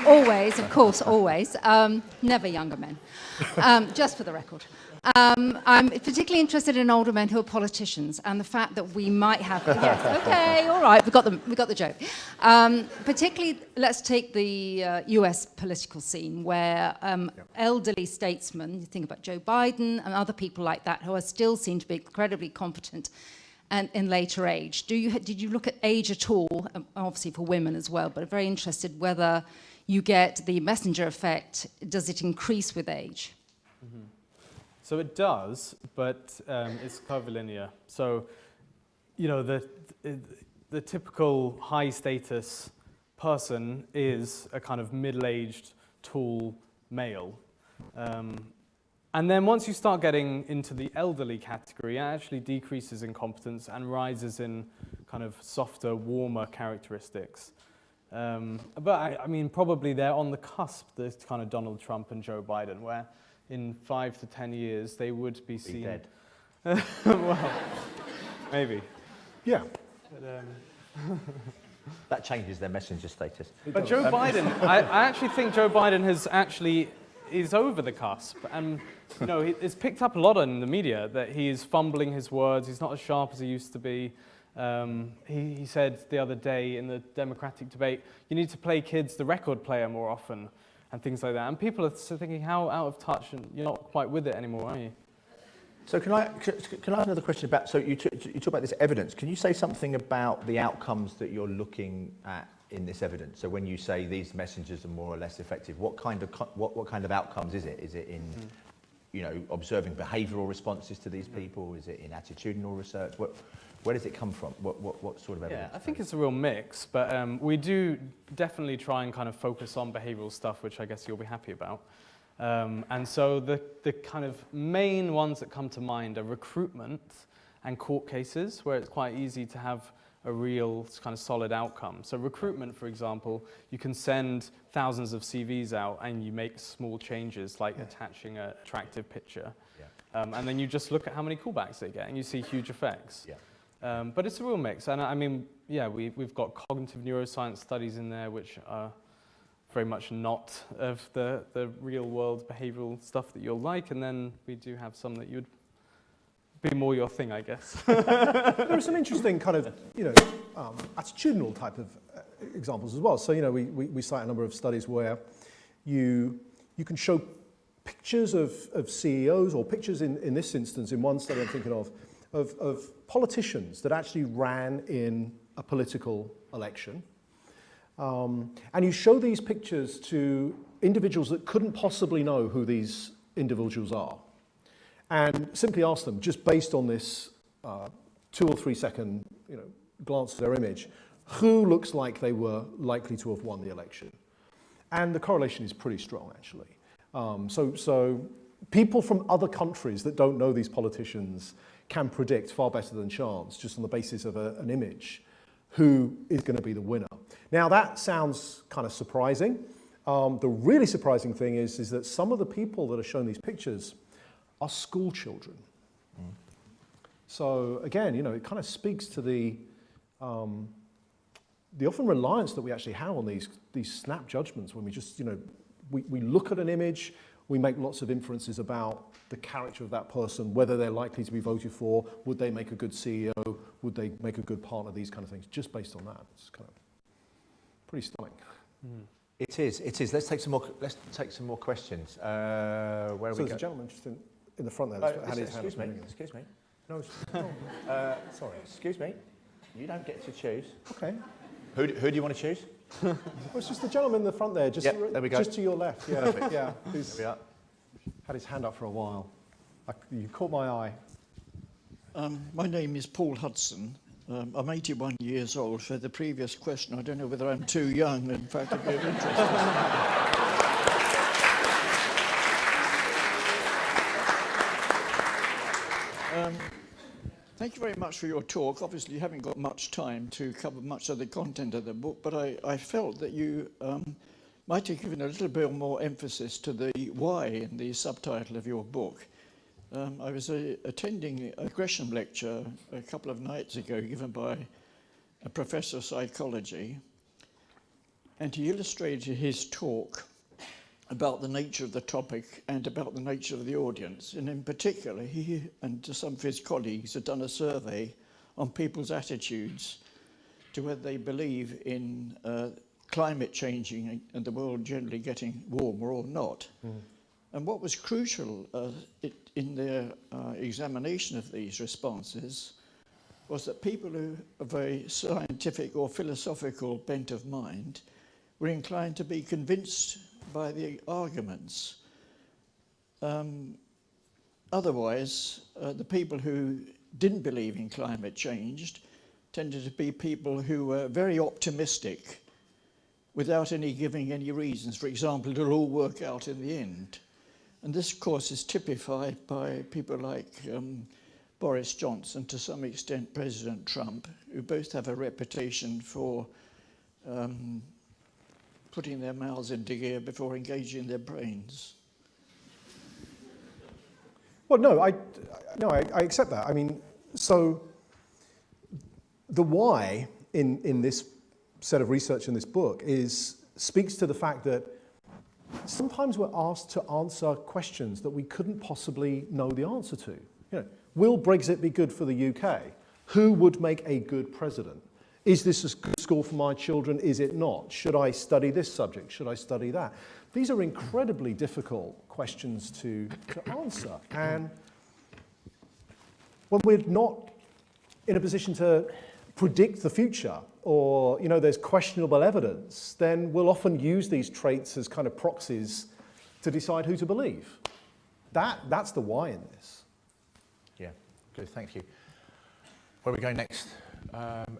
Always. Of course. Always. Never younger men. Just for the record. I'm particularly interested in older men who are politicians, and the fact that we might have. Yes. Okay. All right. We got the joke. Particularly, let's take the U.S. political scene, where elderly statesmen, you think about Joe Biden and other people like that, who are still seen to be incredibly competent, and in later age. Did you look at age at all? Obviously for women as well, but I'm very interested whether you get the messenger effect. Does it increase with age? Mm-hmm. So it does, but it's curvilinear. So, the typical high-status person is a kind of middle-aged, tall male. And then once you start getting into the elderly category, it actually decreases in competence and rises in kind of softer, warmer characteristics. But I mean, probably they're on the cusp, this kind of Donald Trump and Joe Biden, where in 5 to 10 years they would be seen dead. Well, maybe. Yeah. But, That changes their messenger status. but Joe Biden, I actually think Joe Biden is over the cusp, and it's picked up a lot in the media that he is fumbling his words. He's not as sharp as he used to be. He said the other day in the Democratic debate, you need to play kids the record player more often, and things like that. And people are thinking, how out of touch, and you're not quite with it anymore, are you? So can I ask another question about, so you talk about this evidence. Can you say something about the outcomes that you're looking at in this evidence? So when you say these messengers are more or less effective, what kind of outcomes is it? Is it in, you know, observing behavioural responses to these people? Is it in attitudinal research? Where does it come from? What sort of evidence? Yeah, I think it's a real mix, but we do definitely try and kind of focus on behavioural stuff, which I guess you'll be happy about. And so the kind of main ones that come to mind are recruitment and court cases, where it's quite easy to have a real kind of solid outcome. So recruitment, for example, you can send thousands of CVs out and you make small changes, like attaching an attractive picture. Yeah. And then you just look at how many callbacks they get and you see huge effects. Yeah. But it's a real mix. And I mean, yeah, we've got cognitive neuroscience studies in there, which are very much not of the real world behavioural stuff that you'll like, and then we do have some that you'd be more your thing, I guess. There are some interesting kind of, you know, attitudinal type of examples as well. So, you know, we cite a number of studies where you can show pictures of CEOs, or pictures in this instance, in one study I'm thinking of politicians that actually ran in a political election. And you show these pictures to individuals that couldn't possibly know who these individuals are, and simply ask them, just based on this 2 or 3 second, you know, glance at their image, who looks like they were likely to have won the election. And the correlation is pretty strong, actually. So people from other countries that don't know these politicians can predict far better than chance, just on the basis of an image, who is going to be the winner. Now that sounds kind of surprising. The really surprising thing is that some of the people that are shown these pictures are school children. Mm. So again, you know, it kind of speaks to the often reliance that we actually have on these snap judgments when we just, you know, we look at an image, we make lots of inferences about the character of that person, whether they're likely to be voted for, would they make a good CEO, would they make a good partner, these kind of things, just based on that. It's kind of pretty stunning. Mm. It is. Let's take some more questions. Where are we? There's a gentleman just in the front there. Excuse me. No, sorry. Excuse me. You don't get to choose. Okay. Who do you want to choose? Well, it's just the gentleman in the front there, there we go. Just to your left. Yeah, yeah. Who's had his hand up for a while. You caught my eye. My name is Paul Hudson. I'm 81 years old. For the previous question, I don't know whether I'm too young. In fact, it'd be of interest. Thank you very much for your talk. Obviously, you haven't got much time to cover much of the content of the book, but I felt that you might have given a little bit more emphasis to the why in the subtitle of your book. I was attending a Gresham lecture a couple of nights ago given by a professor of psychology, and he illustrated his talk about the nature of the topic and about the nature of the audience. And in particular, he and some of his colleagues had done a survey on people's attitudes to whether they believe in climate changing and the world generally getting warmer or not. Mm. And what was crucial in their examination of these responses was that people who are very scientific or philosophical bent of mind were inclined to be convinced by the arguments. Otherwise, the people who didn't believe in climate change tended to be people who were very optimistic without giving any reasons. For example, it'll all work out in the end. And this, of course, is typified by people like Boris Johnson, to some extent President Trump, who both have a reputation for putting their mouths into gear before engaging their brains. Well, no, I accept that. I mean, so the why in this set of research in this book speaks to the fact that sometimes we're asked to answer questions that we couldn't possibly know the answer to. You know, will Brexit be good for the UK? Who would make a good president? Is this a good school for my children? Is it not? Should I study this subject? Should I study that? These are incredibly difficult questions to answer. And when we're not in a position to predict the future, or there's questionable evidence, then we'll often use these traits as kind of proxies to decide who to believe. That's the why in this. Yeah, good, thank you. Where are we going next?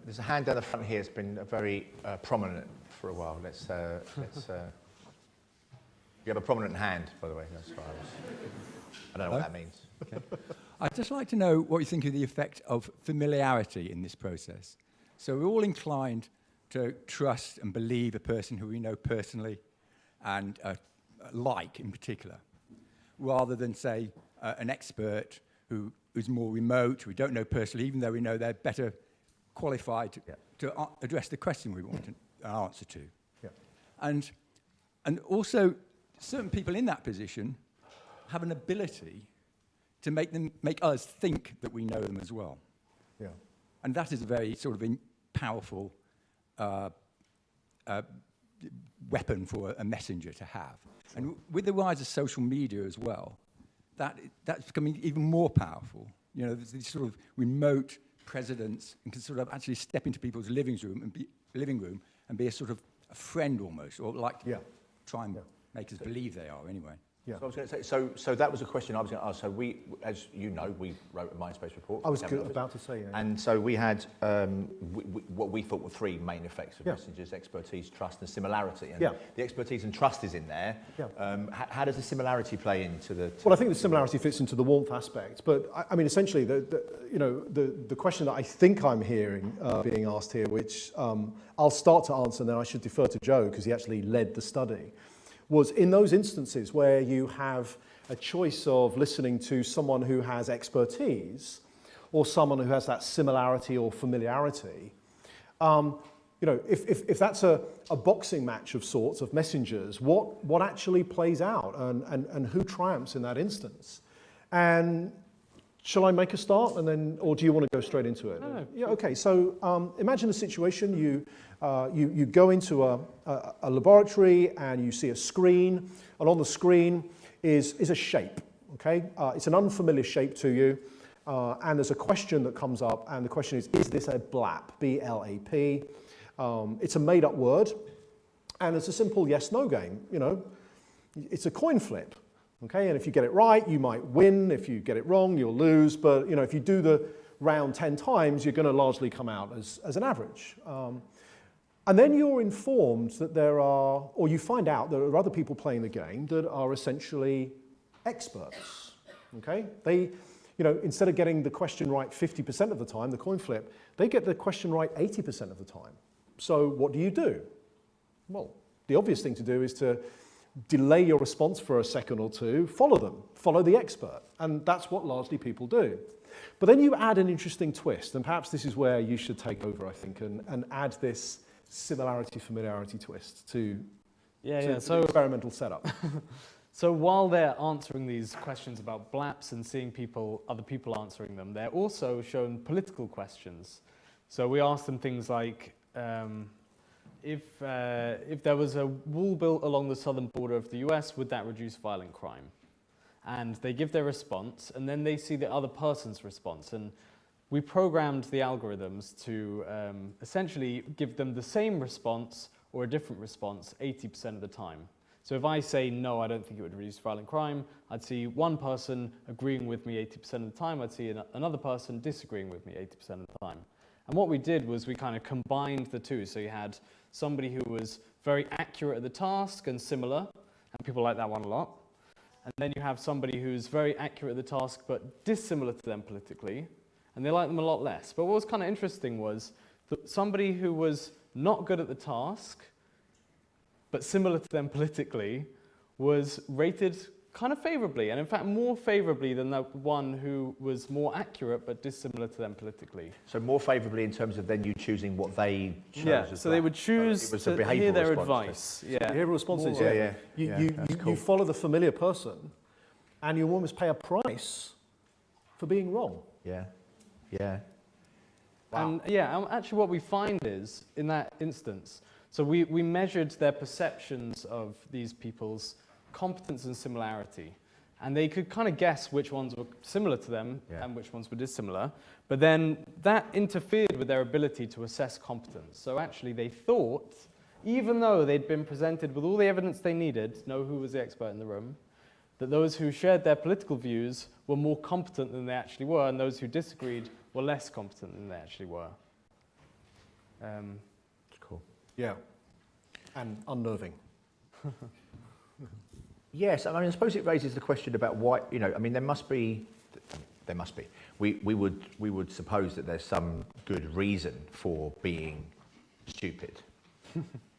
There's a hand down the front here. It's been very prominent for a while. Let's you have a prominent hand, by the way. That's far I don't know what that means. Okay. I'd just like to know what you think of the effect of familiarity in this process. So we're all inclined to trust and believe a person who we know personally and like in particular, rather than, say, an expert who's more remote, who we don't know personally, even though we know they're better qualified to address the question we want an answer to. Yeah. And also, certain people in that position have an ability to make us think that we know them as well. Yeah. And that is a very sort of powerful weapon for a messenger to have. And with the rise of social media as well, that's becoming even more powerful. There's these sort of remote presidents and can sort of actually step into people's living room and be a sort of a friend almost, or like to try and make us believe they are anyway. Yeah. So I was going to say, so that was a question I was going to ask. So we, as you know, we wrote a Mindspace report. I was about to say, yeah. And so we had what we thought were three main effects of messengers: expertise, trust, and similarity. And the expertise and trust is in there. Yeah. How does the similarity play into the? Well, I think the similarity fits into the warmth aspect. But I mean, essentially, the question that I think I'm hearing being asked here, which I'll start to answer, and then I should defer to Joe because he actually led the study, was in those instances where you have a choice of listening to someone who has expertise or someone who has that similarity or familiarity, if that's a boxing match of sorts, of messengers, what actually plays out and who triumphs in that instance? And shall I make a start and then, or do you want to go straight into it? No. Yeah, okay, so imagine a situation, you go into a laboratory and you see a screen, and on the screen is a shape, okay? It's an unfamiliar shape to you, and there's a question that comes up, and the question is this a BLAP, B-L-A-P? It's a made-up word, and it's a simple yes-no game, It's a coin flip, okay? And if you get it right, you might win. If you get it wrong, you'll lose. But, if you do the round 10 times, you're going to largely come out as an average. And then you're informed that or you find out there are other people playing the game that are essentially experts, okay? They, instead of getting the question right 50% of the time, the coin flip, they get the question right 80% of the time. So what do? Well, the obvious thing to do is to delay your response for a second or two, follow the expert. And that's what largely people do. But then you add an interesting twist, and perhaps this is where you should take over, I think, and add this similarity-familiarity twist to the experimental setup. So while they're answering ththese questions about BLAPs and seeing other people answering them, they're also shown political questions. So we ask them things like, if there was a wall built along the southern border of the US, would that reduce violent crime? And they give their response, and then they see the other person's response. And we programmed the algorithms to essentially give them the same response or a different response 80% of the time. So if I say, no, I don't think it would reduce violent crime, I'd see one person agreeing with me 80% of the time, I'd see another person disagreeing with me 80% of the time. And what we did was we kind of combined the two. So you had somebody who was very accurate at the task and similar, and people like that one a lot. And then you have somebody who's very accurate at the task but dissimilar to them politically, and they like them a lot less. But what was kind of interesting was that somebody who was not good at the task but similar to them politically was rated kind of favorably, and in fact more favorably than the one who was more accurate but dissimilar to them politically. So more favorably in terms of then you choosing what they chose. Yeah, as so well. they would choose So to hear their advice. Yeah. Behavioural responses, Yeah. You follow the familiar person, and you almost pay a price for being wrong. Yeah. Wow. And actually what we find is, in that instance, so we measured their perceptions of these people's competence and similarity. And they could kind of guess which ones were similar to them Yeah. and which ones were dissimilar. But then that interfered with their ability to assess competence. So actually they thought, even though they'd been presented with all the evidence they needed to know who was the expert in the room, that those who shared their political views were more competent than they actually were, and those who disagreed were less competent than they actually were. Cool. Yeah. And unnerving. Yes, I mean, I suppose it raises the question about why, you know, I mean, there must be, we would suppose that there's some good reason for being stupid,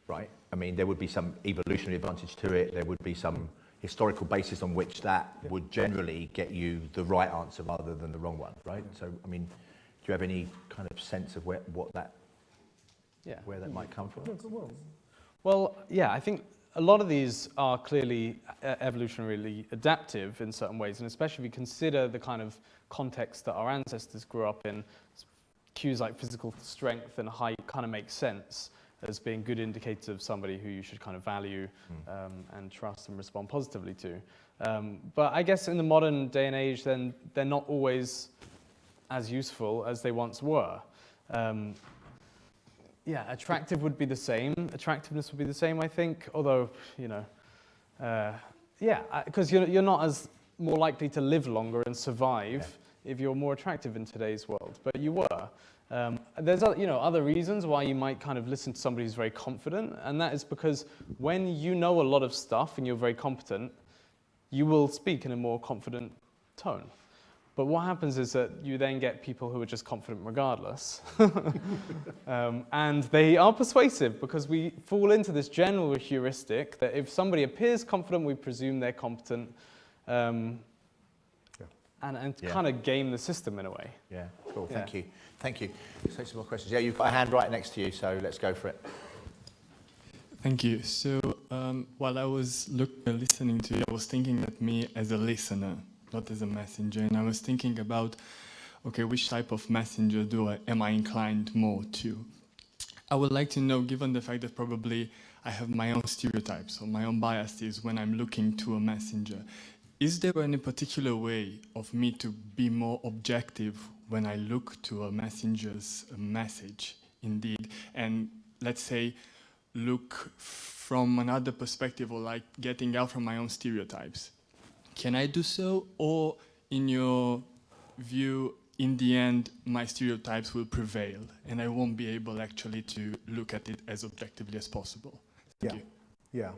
right? I mean, there would be some evolutionary advantage to it, there would be some historical basis on which that would generally get you the right answer rather than the wrong one, right? So, I mean, do you have any kind of sense of where that might come from? Well, yeah, I think a lot of these are clearly evolutionarily adaptive in certain ways, and especially if you consider the kind of context that our ancestors grew up in, cues like physical strength and height kind of make sense as being good indicators of somebody who you should kind of value and trust and respond positively to. But I guess in the modern day and age, then they're not always as useful as they once were. Yeah, attractiveness would be the same, I think, although, you know, because you're not as more likely to live longer and survive if you're more attractive in today's world, but you were. There's other reasons why you might kind of listen to somebody who's very confident, and that is because when you know a lot of stuff and you're very competent, you will speak in a more confident tone. But what happens is that you then get people who are just confident regardless. And they are persuasive because we fall into this general heuristic that if somebody appears confident, we presume they're competent, and kind of game the system in a way. Yeah, cool, thank you. Thank you. Let's take some more questions. Yeah, you've got a hand right next to you, so let's go for it. Thank you. So while I was listening to you, I was thinking of me as a listener, not as a messenger, and I was thinking about, okay, which type of messenger am I inclined more to? I would like to know, given the fact that probably I have my own stereotypes or my own biases when I'm looking to a messenger, is there any particular way of me to be more objective when I look to a messenger's message, indeed, and let's say look from another perspective or like getting out from my own stereotypes? Can I do so, or in your view, in the end, my stereotypes will prevail and I won't be able actually to look at it as objectively as possible? Thank you. Yeah.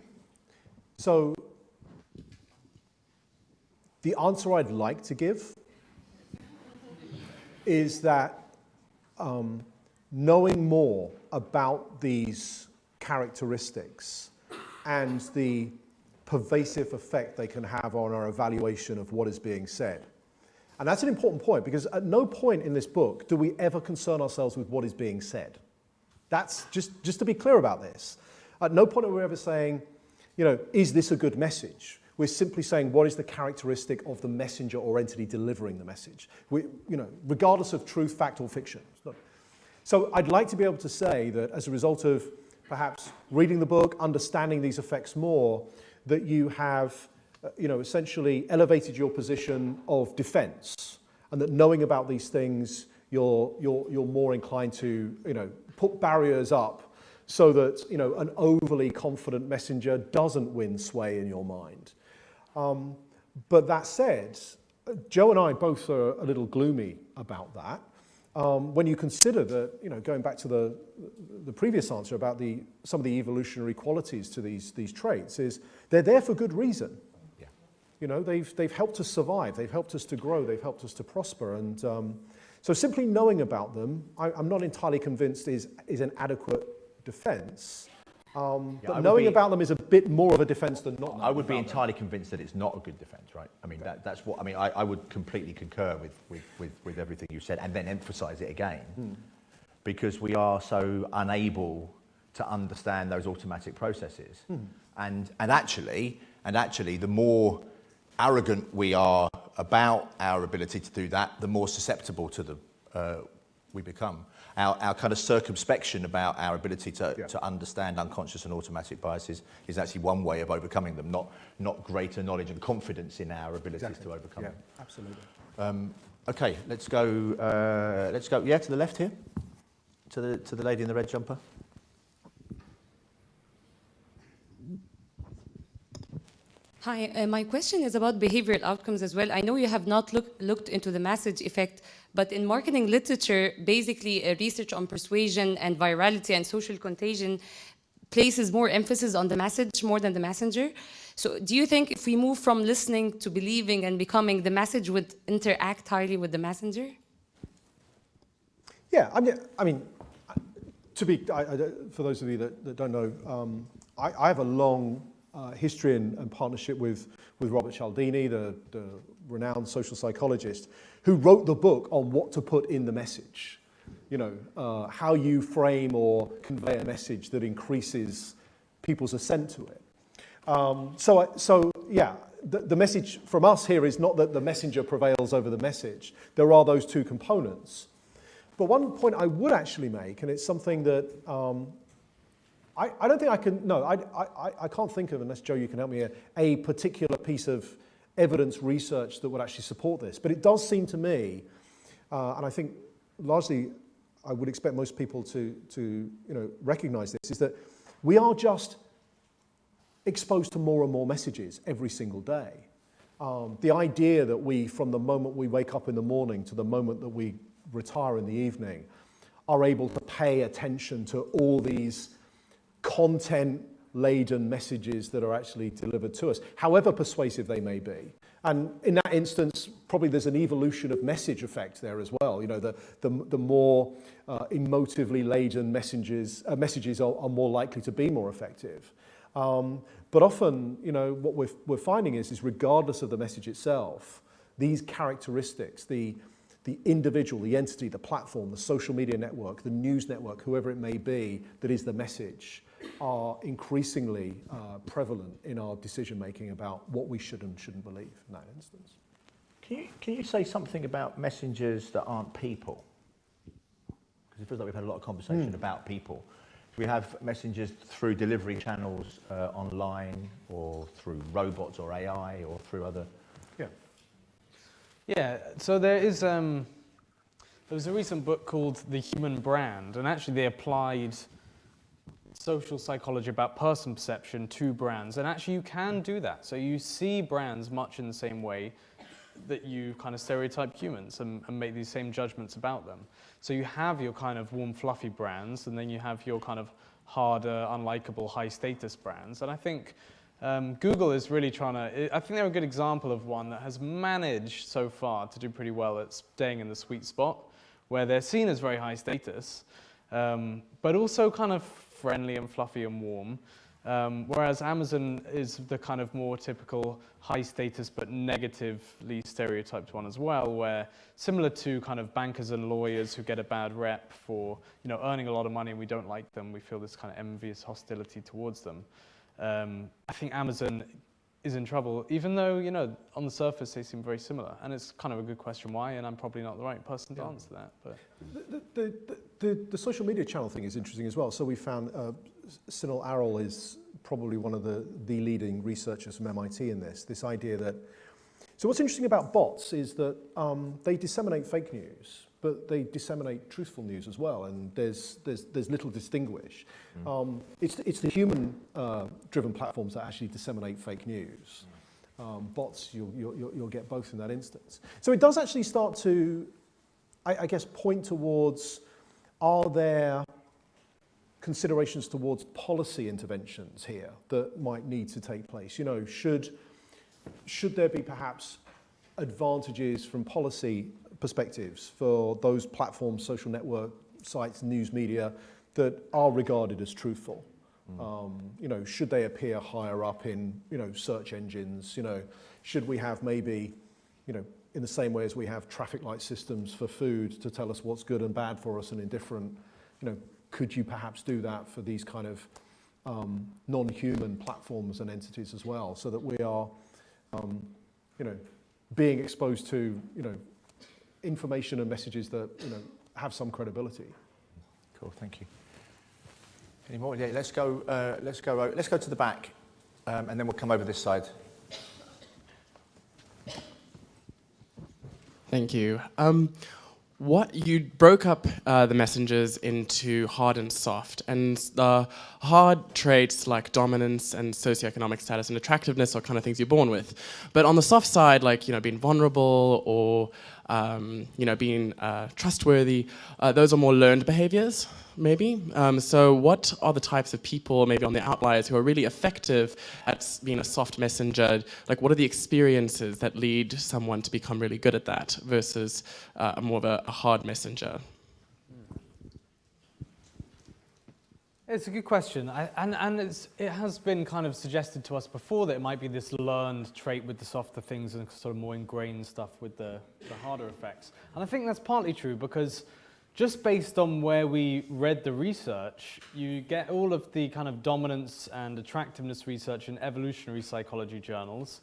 So the answer I'd like to give is that knowing more about these characteristics and the pervasive effect they can have on our evaluation of what is being said. And that's an important point, because at no point in this book do we ever concern ourselves with what is being said. That's just to be clear about this. At no point are we ever saying, you know, is this a good message? We're simply saying what is the characteristic of the messenger or entity delivering the message, regardless of truth, fact, or fiction. So I'd like to be able to say that as a result of perhaps reading the book, understanding these effects more, that you have, essentially elevated your position of defense, and that knowing about these things, you're more inclined to, put barriers up so that, an overly confident messenger doesn't win sway in your mind. But that said, Joe and I both are a little gloomy about that. When you consider that, going back to the previous answer about some of the evolutionary qualities to these traits, is they're there for good reason. Yeah. They've helped us survive, they've helped us to grow, they've helped us to prosper, and so simply knowing about them, I'm not entirely convinced is an adequate defense. But knowing about them is a bit more of a defense than not. I would be entirely convinced that it's not a good defense, right? I mean, that's what, I would completely concur with everything you said, and then emphasize it again, because we are so unable to understand those automatic processes. And actually, the more arrogant we are about our ability to do that, the more susceptible to we become. our kind of circumspection about our ability to understand unconscious and automatic biases is actually one way of overcoming them, not greater knowledge and confidence in our abilities to overcome them. Absolutely. Okay, let's go, to the left here, to the lady in the red jumper. Hi, my question is about behavioral outcomes as well. I know you have not looked into the message effect, but in marketing literature, basically research on persuasion and virality and social contagion places more emphasis on the message more than the messenger. So do you think if we move from listening to believing and becoming, the message would interact highly with the messenger? Yeah, I mean for those of you that don't know, I have a long history and partnership with Robert Cialdini, the renowned social psychologist, who wrote the book on what to put in the message. You know, how you frame or convey a message that increases people's assent to it. So the message from us here is not that the messenger prevails over the message. There are those two components. But one point I would actually make, and it's something that I don't think I can, no, I can't think of, unless Joe you can help me here, a particular piece of evidence research that would actually support this. But it does seem to me, and I think largely I would expect most people to recognize this, is that we are just exposed to more and more messages every single day. The idea that we, from the moment we wake up in the morning to the moment that we retire in the evening, are able to pay attention to all these content-laden messages that are actually delivered to us, however persuasive they may be. And in that instance, probably there's an evolution of message effect there as well. You know, the more emotively laden messages are more likely to be more effective. But often, you know, what we're finding is regardless of the message itself, these characteristics, the individual, the entity, the platform, the social media network, the news network, whoever it may be, that is the message, are increasingly prevalent in our decision making about what we should and shouldn't believe in that instance. Can you say something about messengers that aren't people? Because it feels like we've had a lot of conversation about people. We have messengers through delivery channels online, or through robots or AI, or through other. Yeah, so there was a recent book called The Human Brand, and actually they applied social psychology about person perception to brands, and actually you can do that. So you see brands much in the same way that you kind of stereotype humans and make these same judgments about them. So you have your kind of warm, fluffy brands, and then you have your kind of harder, unlikable, high-status brands. And I think Google is really trying to, I think they're a good example of one that has managed so far to do pretty well at staying in the sweet spot, where they're seen as very high status, but also kind of friendly and fluffy and warm. Whereas Amazon is the kind of more typical high status but negatively stereotyped one as well, where similar to kind of bankers and lawyers who get a bad rep for earning a lot of money and we don't like them, we feel this kind of envious hostility towards them. I think Amazon is in trouble, even though on the surface they seem very similar, and it's kind of a good question why, and I'm probably not the right person to answer that. But the social media channel thing is interesting as well. So we found Sunil Arul is probably one of the leading researchers from MIT in this idea that. So what's interesting about bots is that they disseminate fake news, but they disseminate truthful news as well, and there's little to distinguish. It's the human driven platforms that actually disseminate fake news. Bots, you'll get both in that instance. So it does actually start to, I guess, point towards, are there considerations towards policy interventions here that might need to take place? Should there be perhaps advantages from policy perspectives for those platforms, social network sites, news media that are regarded as truthful? Should they appear higher up in search engines? Should we have maybe in the same way as we have traffic light systems for food to tell us what's good and bad for us and indifferent, could you perhaps do that for these kind of non-human platforms and entities as well, so that we are being exposed to information and messages that have some credibility? Cool, thank you. Any more? Yeah, let's go to the back, and then we'll come over this side. Thank you. What you broke up the messengers into hard and soft, and the hard traits like dominance and socioeconomic status and attractiveness are kind of things you're born with. But on the soft side, like being vulnerable or being trustworthy, those are more learned behaviors, maybe. So what are the types of people, maybe on the outliers, who are really effective at being a soft messenger? Like, what are the experiences that lead someone to become really good at that versus more of a hard messenger? It's a good question, and it has been kind of suggested to us before that it might be this learned trait with the softer things and sort of more ingrained stuff with the harder effects. And I think that's partly true because just based on where we read the research, you get all of the kind of dominance and attractiveness research in evolutionary psychology journals,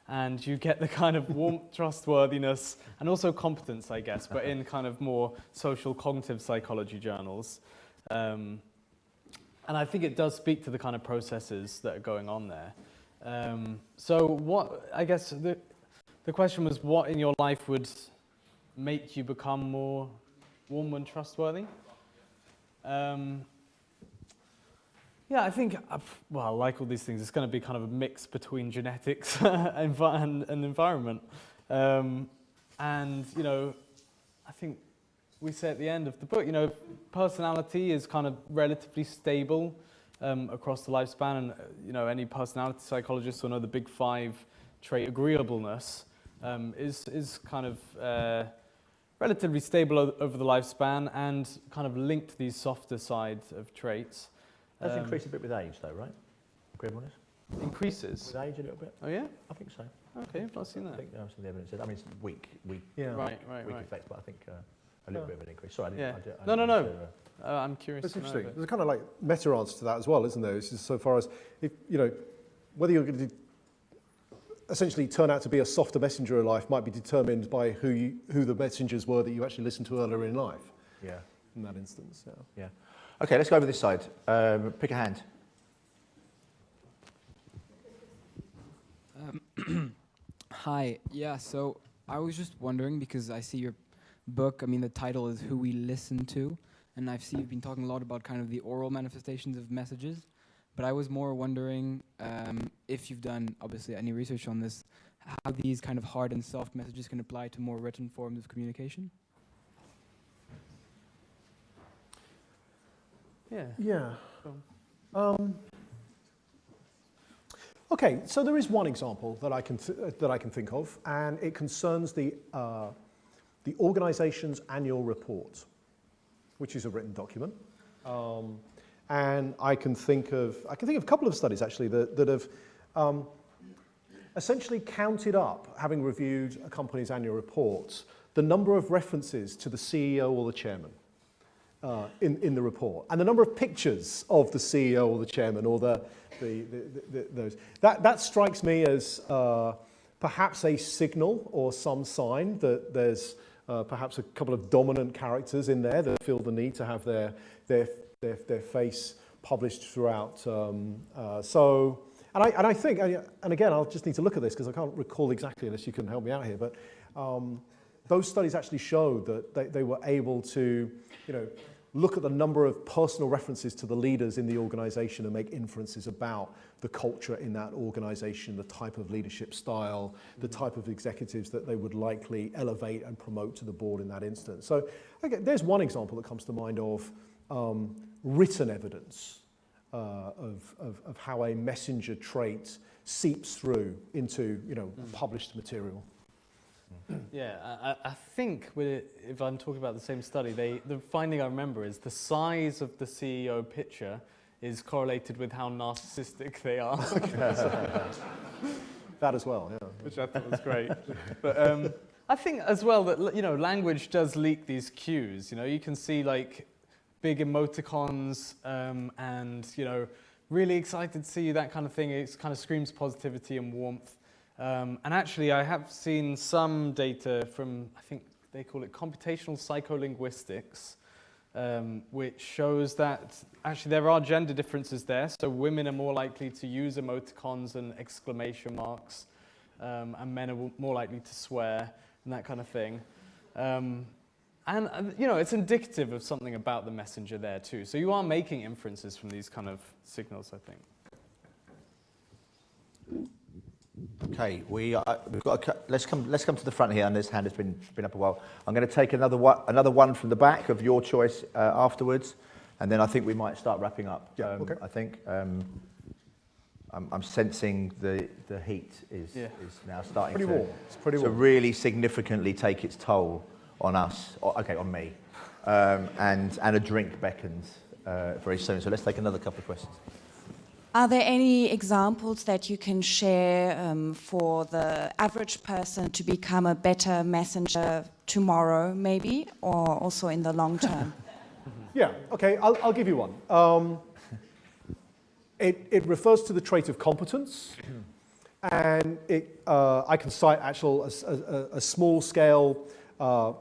and you get the kind of warmth, trustworthiness, and also competence, I guess, but in kind of more social cognitive psychology journals. And I think it does speak to the kind of processes that are going on there. So what, I guess the question was, what in your life would make you become more warm and trustworthy? Yeah, I think, well, like all these things, it's going to be kind of a mix between genetics and environment. And, I think we say at the end of the book, personality is kind of relatively stable across the lifespan. And, any personality psychologist will know the big 5 trait agreeableness is kind of relatively stable over the lifespan and kind of linked to these softer sides of traits. Does increase a bit with age, though, right? Agreeableness? Increases? With age a little bit? Oh, yeah? I think so. Okay, I've not seen that. I think some of the evidence says, I mean, it's weak Right. effect, but I think a little bit of an increase. Sorry, I didn't. No. I'm curious. That's to know, interesting. but- There's a kind of like meta answer to that as well, isn't there? It's just so far as, if, whether you're going to essentially turn out to be a softer messenger in life might be determined by who the messengers were that you actually listened to earlier in life. Yeah. In that instance, yeah. Yeah. Okay, let's go over this side. Pick a hand. Hi. Yeah, so I was just wondering, because I see your book, I mean, the title is Who We Listen To, and I see you've been talking a lot about kind of the oral manifestations of messages, but I was more wondering if you've done, obviously, any research on this, how these kind of hard and soft messages can apply to more written forms of communication? Yeah. Okay, so there is one example that I can think of, and it concerns the organisation's annual report, which is a written document. And I can think of a couple of studies actually that have essentially counted up, having reviewed a company's annual reports, the number of references to the CEO or the chairman in the report, and the number of pictures of the CEO or the chairman or those. That strikes me as perhaps a signal or some sign that there's perhaps a couple of dominant characters in there that feel the need to have their face published throughout. I think, and again, I'll just need to look at this because I can't recall exactly unless you can help me out here, but those studies actually showed that they were able to, look at the number of personal references to the leaders in the organization and make inferences about the culture in that organization, the type of leadership style, the type of executives that they would likely elevate and promote to the board in that instance. So there's one example that comes to mind of written evidence of how a messenger trait seeps through into published material. Yeah, I think if I'm talking about the same study, the finding I remember is the size of the CEO picture is correlated with how narcissistic they are. That as well, yeah. Which I thought was great. But I think as well that language does leak these cues. You can see like big emoticons and really excited to see you, that kind of thing. It kind of screams positivity and warmth. And actually, I have seen some data from, I think they call it computational psycholinguistics, which shows that actually there are gender differences there. So women are more likely to use emoticons and exclamation marks, and men are more likely to swear and that kind of thing. And you know, it's indicative of something about the messenger there too. So you are making inferences from these kind of signals, I think. Okay, we've got let's come to the front here, and this hand has been up a while. I'm going to take another one from the back of your choice afterwards, and then I think we might start wrapping up. Yeah, okay. I think I'm sensing the heat is now starting Pretty to warm. It's pretty warm. really significantly take its toll on us. On me, and a drink beckons very soon. So let's take another couple of questions. Are there any examples that you can share for the average person to become a better messenger tomorrow, maybe, or also in the long term? Yeah, okay, I'll give you one. It refers to the trait of competence, and I can cite a small-scale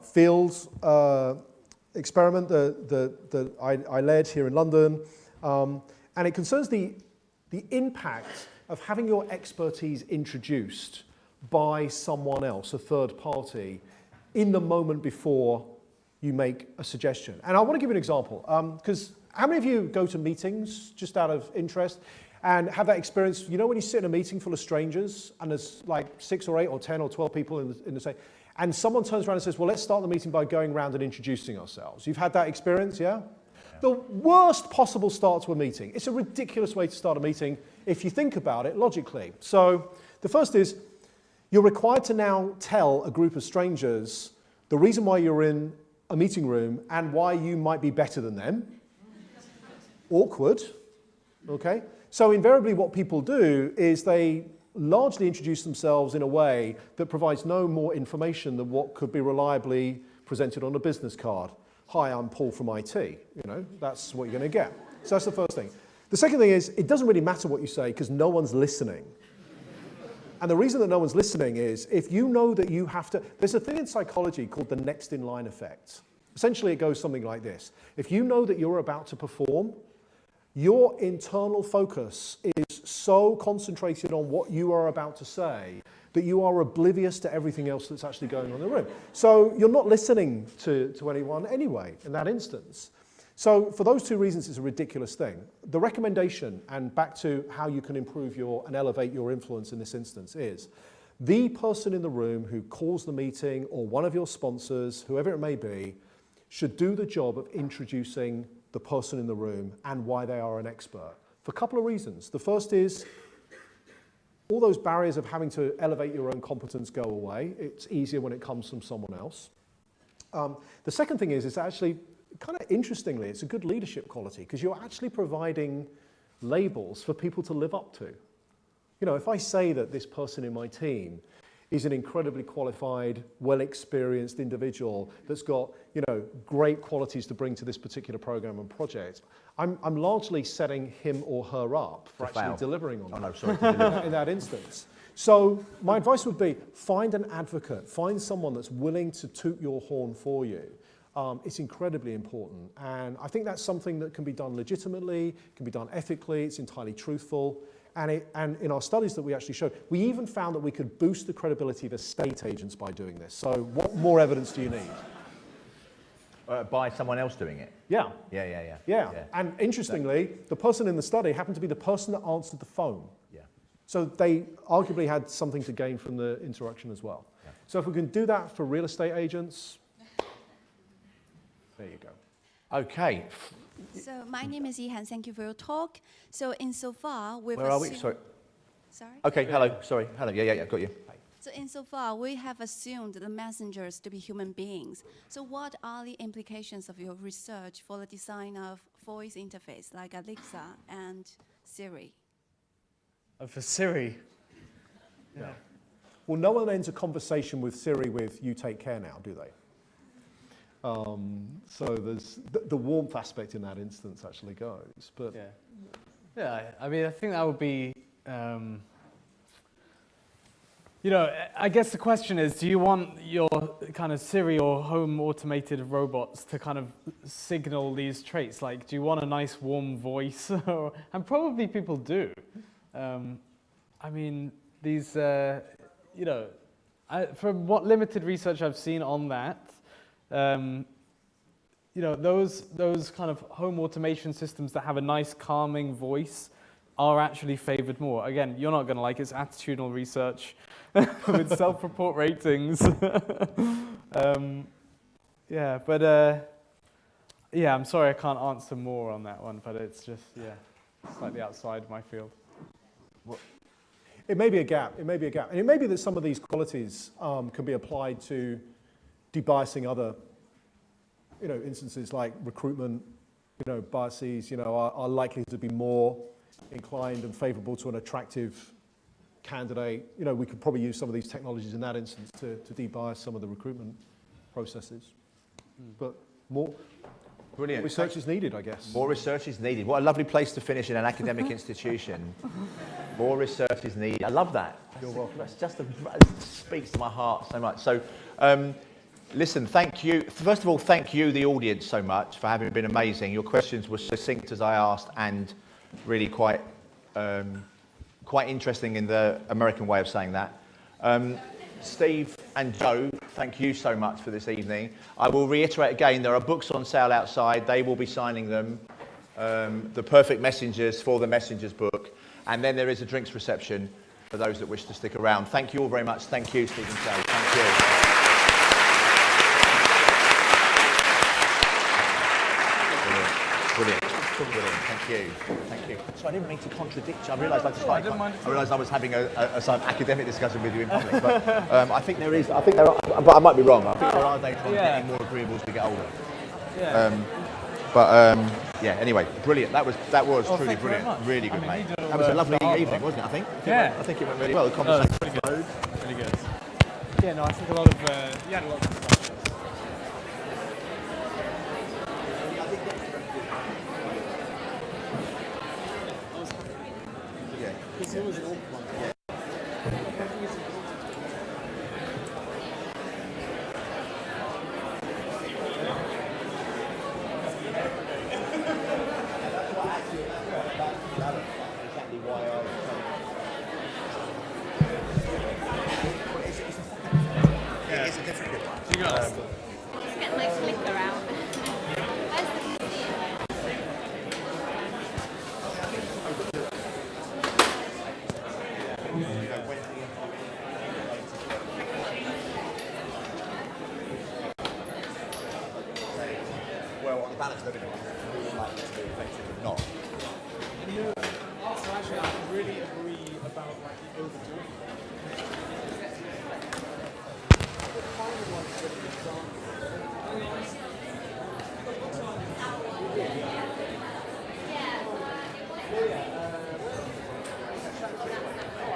field experiment that I led here in London, and it concerns the impact of having your expertise introduced by someone else, a third party, in the moment before you make a suggestion. And I want to give you an example, because how many of you go to meetings, just out of interest, and have that experience, you know, when you sit in a meeting full of strangers, and there's like 6 or 8 or 10 or 12 people in the same, and someone turns around and says, well, let's start the meeting by going around and introducing ourselves. You've had that experience, yeah? The worst possible start to a meeting. It's a ridiculous way to start a meeting if you think about it logically. So the first is, you're required to now tell a group of strangers the reason why you're in a meeting room and why you might be better than them. Awkward, okay? So invariably what people do is they largely introduce themselves in a way that provides no more information than what could be reliably presented on a business card. Hi, I'm Paul from IT. You know, that's what you're going to get. So that's the first thing. The second thing is, it doesn't really matter what you say because no one's listening. And the reason that no one's listening is, if you know that you have to, there's a thing in psychology called the next in line effect. Essentially, it goes something like this. If you know that you're about to perform, your internal focus is so concentrated on what you are about to say that you are oblivious to everything else that's actually going on in the room. So you're not listening to anyone anyway in that instance. So for those two reasons, it's a ridiculous thing. The recommendation, and back to how you can improve and elevate your influence in this instance, is the person in the room who calls the meeting, or one of your sponsors, whoever it may be, should do the job of introducing the person in the room and why they are an expert. For a couple of reasons. The first is, all those barriers of having to elevate your own competence go away. It's easier when it comes from someone else. The second thing is, it's actually, kind of interestingly, it's a good leadership quality because you're actually providing labels for people to live up to. You know, if I say that this person in my team is an incredibly qualified, well-experienced individual that's got, you know, great qualities to bring to this particular program and project, I'm largely setting him or her up for actually delivering on that in that instance. So my advice would be, find an advocate, find someone that's willing to toot your horn for you. It's incredibly important, and I think that's something that can be done legitimately, can be done ethically, it's entirely truthful. And in our studies that we actually showed, we even found that we could boost the credibility of estate agents by doing this. So what more evidence do you need? By someone else doing it? Yeah. Yeah. And interestingly, the person in the study happened to be the person that answered the phone. Yeah. So they arguably had something to gain from the interaction as well. Yeah. So if we can do that for real estate agents, there you go. Okay. So my name is Yihan. Thank you for your talk. So insofar we've Where are we? Sorry. Sorry? Okay, hello, sorry. Hello, yeah, got you. So insofar we have assumed the messengers to be human beings. So what are the implications of your research for the design of voice interface like Alexa and Siri? For Siri? Yeah. Well, no one ends a conversation with Siri with, you take care now, do they? So there's the warmth aspect in that instance actually goes, but yeah, I mean, I think that would be You know, I guess the question is, do you want your kind of Siri or home automated robots to kind of signal these traits? Like, do you want a nice warm voice? And probably people do. I mean, these, you know, from what limited research I've seen on that, you know, those kind of home automation systems that have a nice calming voice are actually favored more. Again, you're not going to like it. It's attitudinal research with self-report ratings. Yeah, but yeah, I'm sorry I can't answer more on that one, but it's just, yeah, slightly outside my field. It may be a gap. It may be a gap. And it may be that some of these qualities can be applied to debiasing other, you know, instances like recruitment, you know, biases, you know, are likely to be more inclined and favorable to an attractive candidate. You know, we could probably use some of these technologies in that instance to debias some of the recruitment processes. But more research is needed, I guess. More research is needed. What a lovely place to finish in an academic institution. More research is needed. I love that. You're welcome. It speaks to my heart so much. So, listen, thank you. First of all, thank you, the audience, so much for having been amazing. Your questions were succinct as I asked and really quite interesting in the American way of saying that. Steve and Joe, thank you so much for this evening. I will reiterate again, there are books on sale outside. They will be signing them. The Perfect Messengers for the Messengers book. And then there is a drinks reception for those that wish to stick around. Thank you all very much. Thank you, Steve and Joe. Thank you. Brilliant. Brilliant. Thank you. Thank you. So I didn't mean to contradict you. I realised I was having a sort of academic discussion with you in public. But I think there is. I think there are. But I might be wrong. I think there are days when getting more agreeable as we get older. Yeah. Yeah. Anyway, brilliant. That was truly brilliant. Really good, mate. That was a lovely evening, wasn't it? I think. Yeah. I think it went really well. The conversation flowed. Really good. Yeah. No, I think a lot of you had a lot of discussions. Because it was an awkward one. It's a different good one. You got Let's get my clicker out. Well, on the balance of everything, we would like it to be effective or not. No, so actually I really agree about like the overdoing it.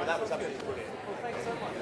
That was absolutely brilliant. Well, thanks so much.